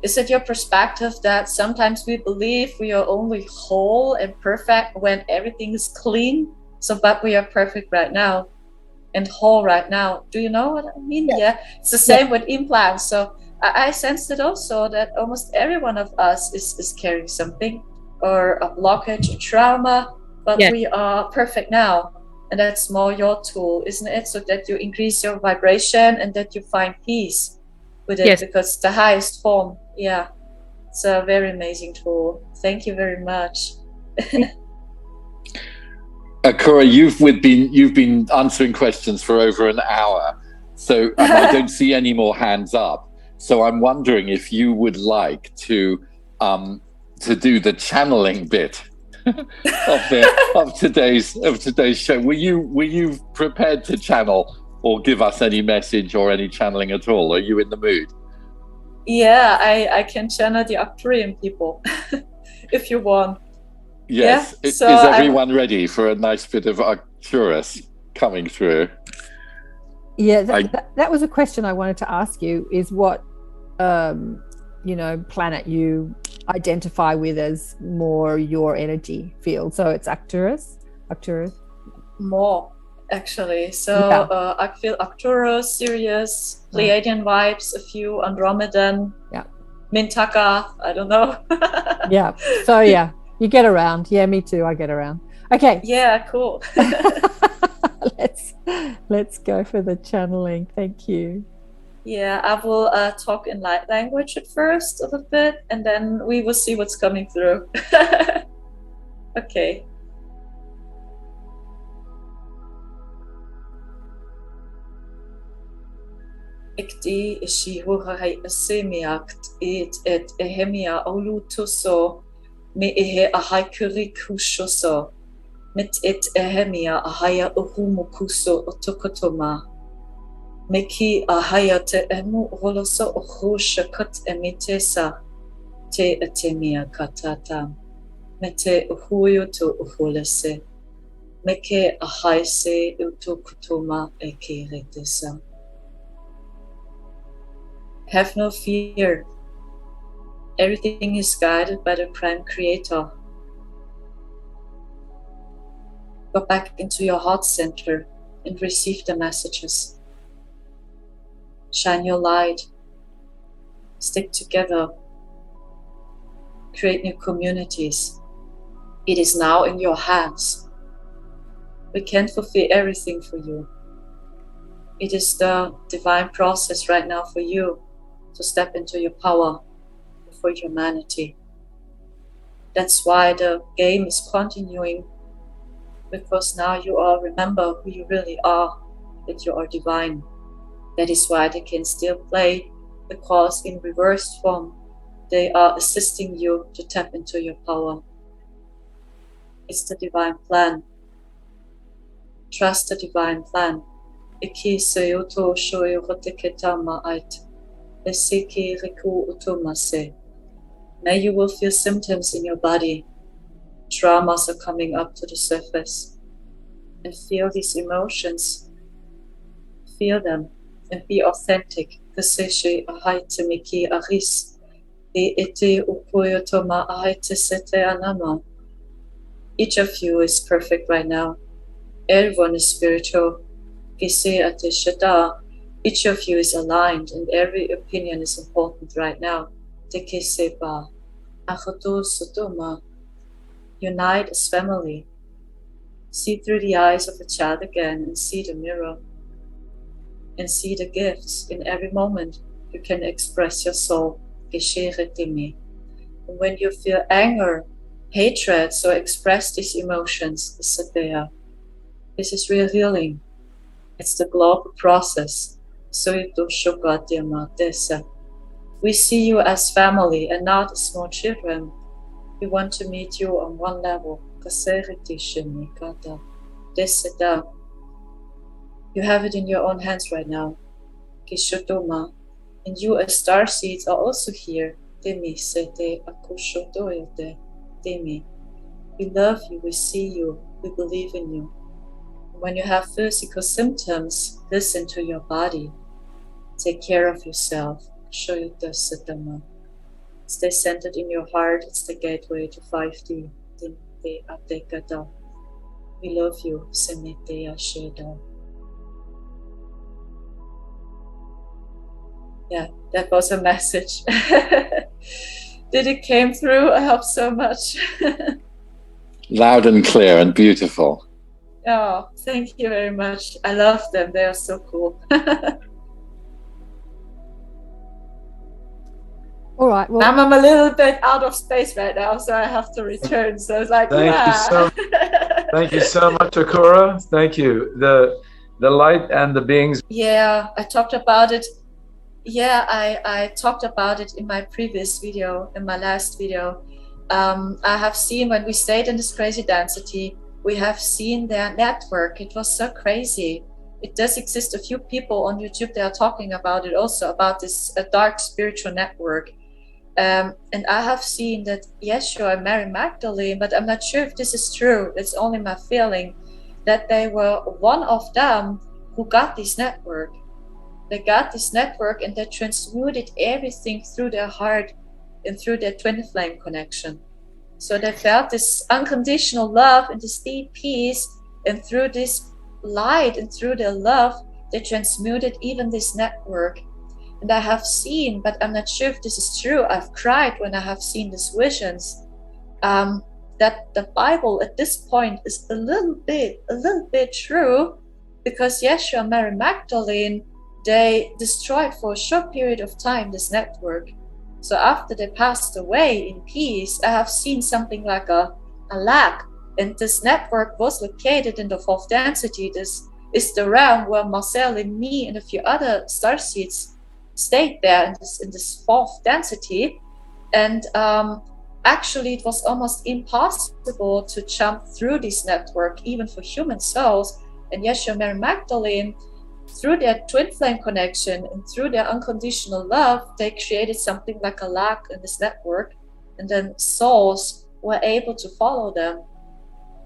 Is it your perspective that sometimes we believe we are only whole and perfect when everything is clean? So, but we are perfect right now and whole right now. Do you know what I mean? Yeah. It's the same with implants. So I sensed it also that almost every one of us is carrying something, or a blockage, a trauma, but we are perfect now. And that's more your tool, isn't it? So that you increase your vibration and that you find peace with it, because the highest form. Yeah, it's a very amazing tool. Thank you very much. Cora, you've been answering questions for over an hour, so I don't see any more hands up. So I'm wondering if you would like to do the channeling bit of today's show. Were you prepared to channel or give us any message or any channeling at all? Are you in the mood? Yeah, I can channel the Arcturian people if you want. Yes. Yeah? Is everyone ready for a nice bit of Arcturus coming through? Yeah, that was a question I wanted to ask you, is what planet you identify with as more your energy field. So it's Arcturus? More, actually. So I feel Arcturus, Sirius, Pleiadian vibes, a few Andromedan, Mintaka, I don't know. Yeah. So you get around. Yeah, me too. I get around. Okay. Yeah, cool. Let's go for the channeling. Thank you. Yeah, I will talk in light language at first a little bit, and then we will see what's coming through. Okay. Ikti ishihuhai asemiakt et ehemia olutuso me ehe ahaikuri kushoso mit et ehemia ahaya uhumukuso otokotoma Meki ahaya te emu holoso ohusha kat emitesa te atemia katata mete uhuyo to uhulese meke ahaise utokutoma ekiretesa. Have no fear. Everything is guided by the Prime Creator. Go back into your heart center and receive the messages. Shine your light. Stick together. Create new communities. It is now in your hands. We can't fulfill everything for you. It is the divine process right now for you to step into your power for humanity. That's why the game is continuing, because now you all remember who you really are, that you are divine. That is why they can still play, because in reversed form, they are assisting you to tap into your power. It's the divine plan. Trust the divine plan. Iki seyoto shoyoteketama ait. Esiki riku utomase. Now you will feel symptoms in your body. Traumas are coming up to the surface. And feel these emotions. Feel them and be authentic. Kaseshi ahaitemiki aris. the iti upuyotoma ahite sete anama. Each of you is perfect right now. Everyone is spiritual. Gise ate shada. Each of you is aligned and every opinion is important right now. Teke seba. Achoto sotoma. Unite as family. See through the eyes of a child again and see the mirror. And see the gifts in every moment. You can express your soul. And when you feel anger, hatred, so express these emotions. This is real healing. It's the global process. We see you as family and not as small children. We want to meet you on one level. You have it in your own hands right now. And you as star seeds are also here. We love you, we see you, we believe in you. When you have physical symptoms, listen to your body. Take care of yourself. Stay centered in your heart. It's the gateway to 5D. We love you. Yeah, that was a message. Did it came through? I hope so much. Loud and clear and beautiful. Oh, thank you very much. I love them. They are so cool. All right. Well, I'm a little bit out of space right now, so I have to return. So it's like, thank you so much, Akura. Thank you. The light and the beings. Yeah, I talked about it. Yeah, I talked about it in my previous video, in my last video. I have seen when we stayed in this crazy density, we have seen their network. It was so crazy. It does exist. A few people on YouTube, they are talking about it also, about this dark spiritual network. And I have seen that Yeshua and Mary Magdalene, but I'm not sure if this is true. It's only my feeling that they were one of them who got this network. They got this network and they transmuted everything through their heart and through their twin flame connection. So they felt this unconditional love and this deep peace, and through this light and through their love, they transmuted even this network. And I have seen, but I'm not sure if this is true, I've cried when I have seen these visions, that the Bible at this point is a little bit true, because Yeshua and Mary Magdalene, they destroyed for a short period of time this network. So after they passed away in peace, I have seen something like a lag, and this network was located in the fourth density. This is the realm where Marcel and me and a few other starseeds stayed there in this fourth density. And actually it was almost impossible to jump through this network, even for human souls. And Yeshua and Mary Magdalene, through their twin flame connection and through their unconditional love, they created something like a lock in this network, and then souls were able to follow them.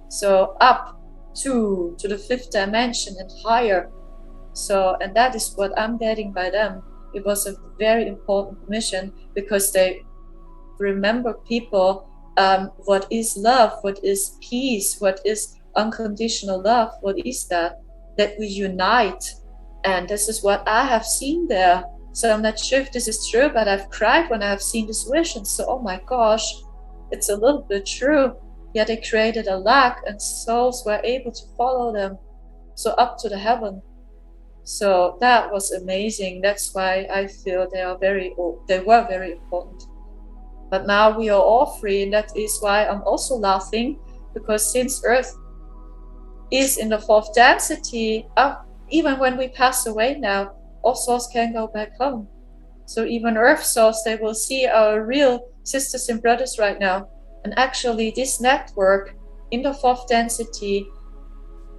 So up to the fifth dimension and higher. So, and that is what I'm getting by them. It was a very important mission, because they remember people, what is love, what is peace, what is unconditional love, what is that we unite. And this is what I have seen there. So I'm not sure if this is true, but I've cried when I have seen this vision. So, oh my gosh, it's a little bit true. Yeah, they created a lock and souls were able to follow them. So up to the heaven. So that was amazing. That's why I feel they were very important. But now we are all free, and that is why I'm also laughing, because since Earth is in the fourth density, even when we pass away now, all souls can go back home. So even Earth souls, they will see our real sisters and brothers right now. And actually this network in the fourth density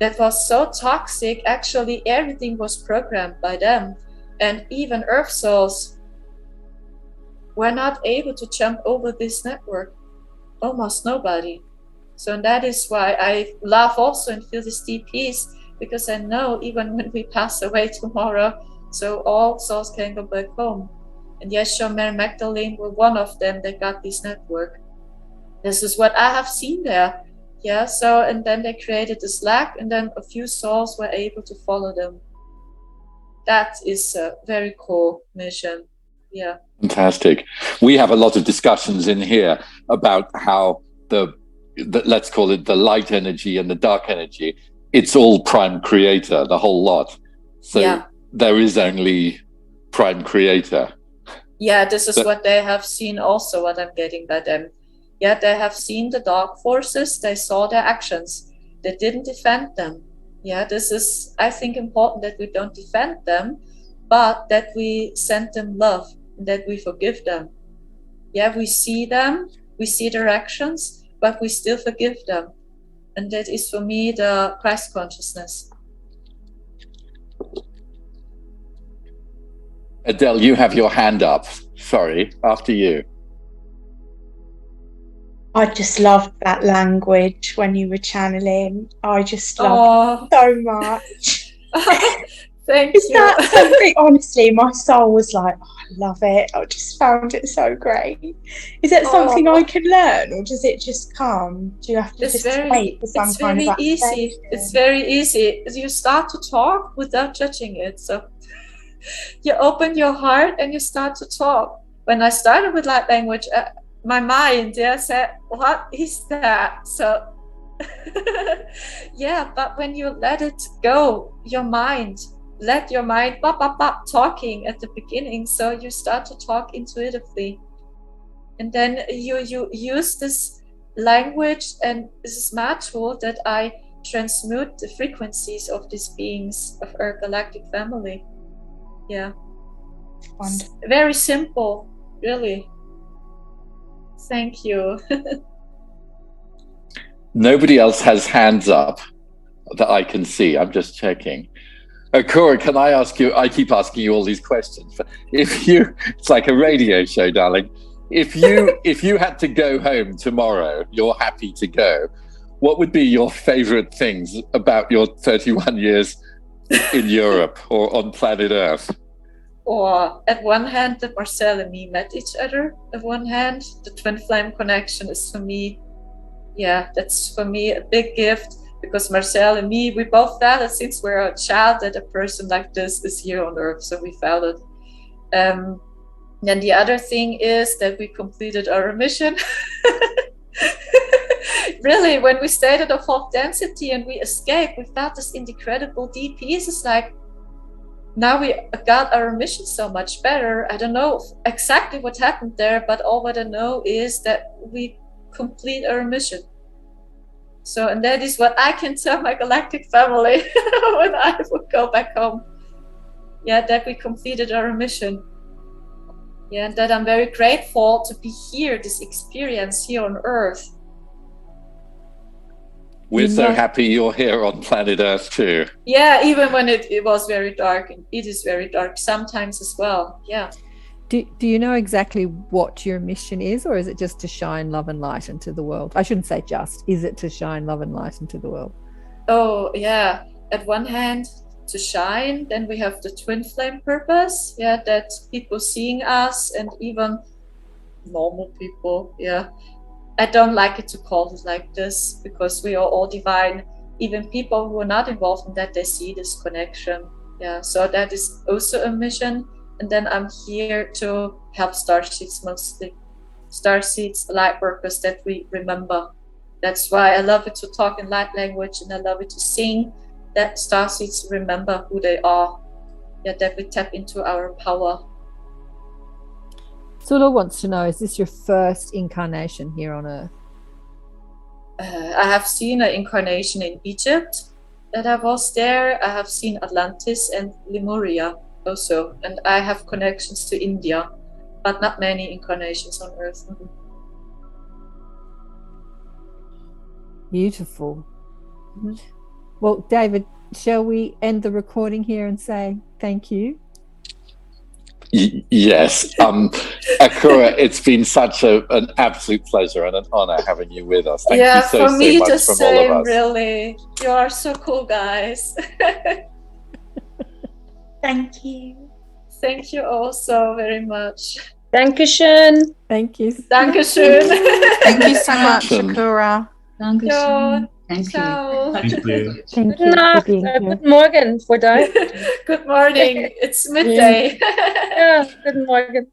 that was so toxic, actually everything was programmed by them. And even Earth souls were not able to jump over this network. Almost nobody. So and that is why I laugh also and feel this deep peace, because I know even when we pass away tomorrow, so all souls can go back home. And Yeshua, Mary Magdalene were one of them that got this network. This is what I have seen there. Yeah, so, and then they created the Slack, and then a few souls were able to follow them. That is a very cool mission. Yeah. Fantastic. We have a lot of discussions in here about how the let's call it the light energy and the dark energy. It's all Prime Creator, the whole lot. So there is only Prime Creator. Yeah, this is what they have seen also, what I'm getting by them. Yeah, they have seen the dark forces, they saw their actions. They didn't defend them. Yeah, this is, I think, important that we don't defend them, but that we send them love, and that we forgive them. Yeah, we see them, we see their actions, but we still forgive them. And that is for me the Christ consciousness. Adele, you have your hand up. Sorry, after you. I just loved that language when you were channeling. I just loved it so much. Thank you. That something, honestly, my soul was like, oh, I love it. I just found it so great. Is that something I can learn, or does it just come? Do you have to wait for some kind of easy. It's very easy. You start to talk without judging it. So you open your heart and you start to talk. When I started with light language, my mind said, what is that? So yeah, but when you let it go, your mind, let your mind talking at the beginning, so you start to talk intuitively, and then you use this language and this smart tool that I transmute the frequencies of these beings of our galactic family. Yeah, wonderful. Very simple, really. Thank you. Nobody else has hands up that I can see. I'm just checking. Cora, can I ask you, I keep asking you all these questions, but it's like a radio show, darling. If you had to go home tomorrow, you're happy to go, what would be your favorite things about your 31 years in Europe or on planet Earth? Or at one hand, that Marcel and me met each other. At one hand, the twin flame connection is for me, that's for me a big gift, because Marcel and me, we both felt it since we're a child that a person like this is here on Earth, so we felt it. Then the other thing is that we completed our mission. Really, when we stayed at the fourth density and we escaped, we felt this incredible deep peace. It's like, now we got our mission so much better. I don't know exactly what happened there, but all what I know is that we complete our mission. So, and that is what I can tell my galactic family when I would go back home. Yeah, that we completed our mission. Yeah, and that I'm very grateful to be here, this experience here on Earth. We're so happy you're here on planet Earth too. Yeah, even when it was very dark, and it is very dark sometimes as well. Yeah. Do you know exactly what your mission is, or is it just to shine love and light into the world? I shouldn't say just. Is it to shine love and light into the world? Oh, yeah. At one hand, to shine. Then we have the twin flame purpose. Yeah, that people seeing us, and even normal people. Yeah. I don't like it to call it like this, because we are all divine. Even people who are not involved in that, they see this connection. Yeah, so that is also a mission. And then I'm here to help starseeds mostly. Starseeds, light workers that we remember. That's why I love it to talk in light language, and I love it to sing, that starseeds remember who they are. Yeah, that we tap into our power. Sula wants to know, is this your first incarnation here on Earth? I have seen an incarnation in Egypt that I was there. I have seen Atlantis and Lemuria also. And I have connections to India, but not many incarnations on Earth. Beautiful. Mm-hmm. Well, David, shall we end the recording here and say thank you? Yes. Akura, it's been such an absolute pleasure and an honor having you with us. Thank you so for me much the from same, all of us. Really. You are so cool, guys. Thank you. Thank you also very much. Dankeschön. Thank you. Dankeschön. Thank you so much, Dankeschön. Sakura. Ja, Thank you. ciao. Thank you. Thank Guten you for Nacht. being here. Guten Morgen for that. Good morning. It's midday. Ja, guten Morgen.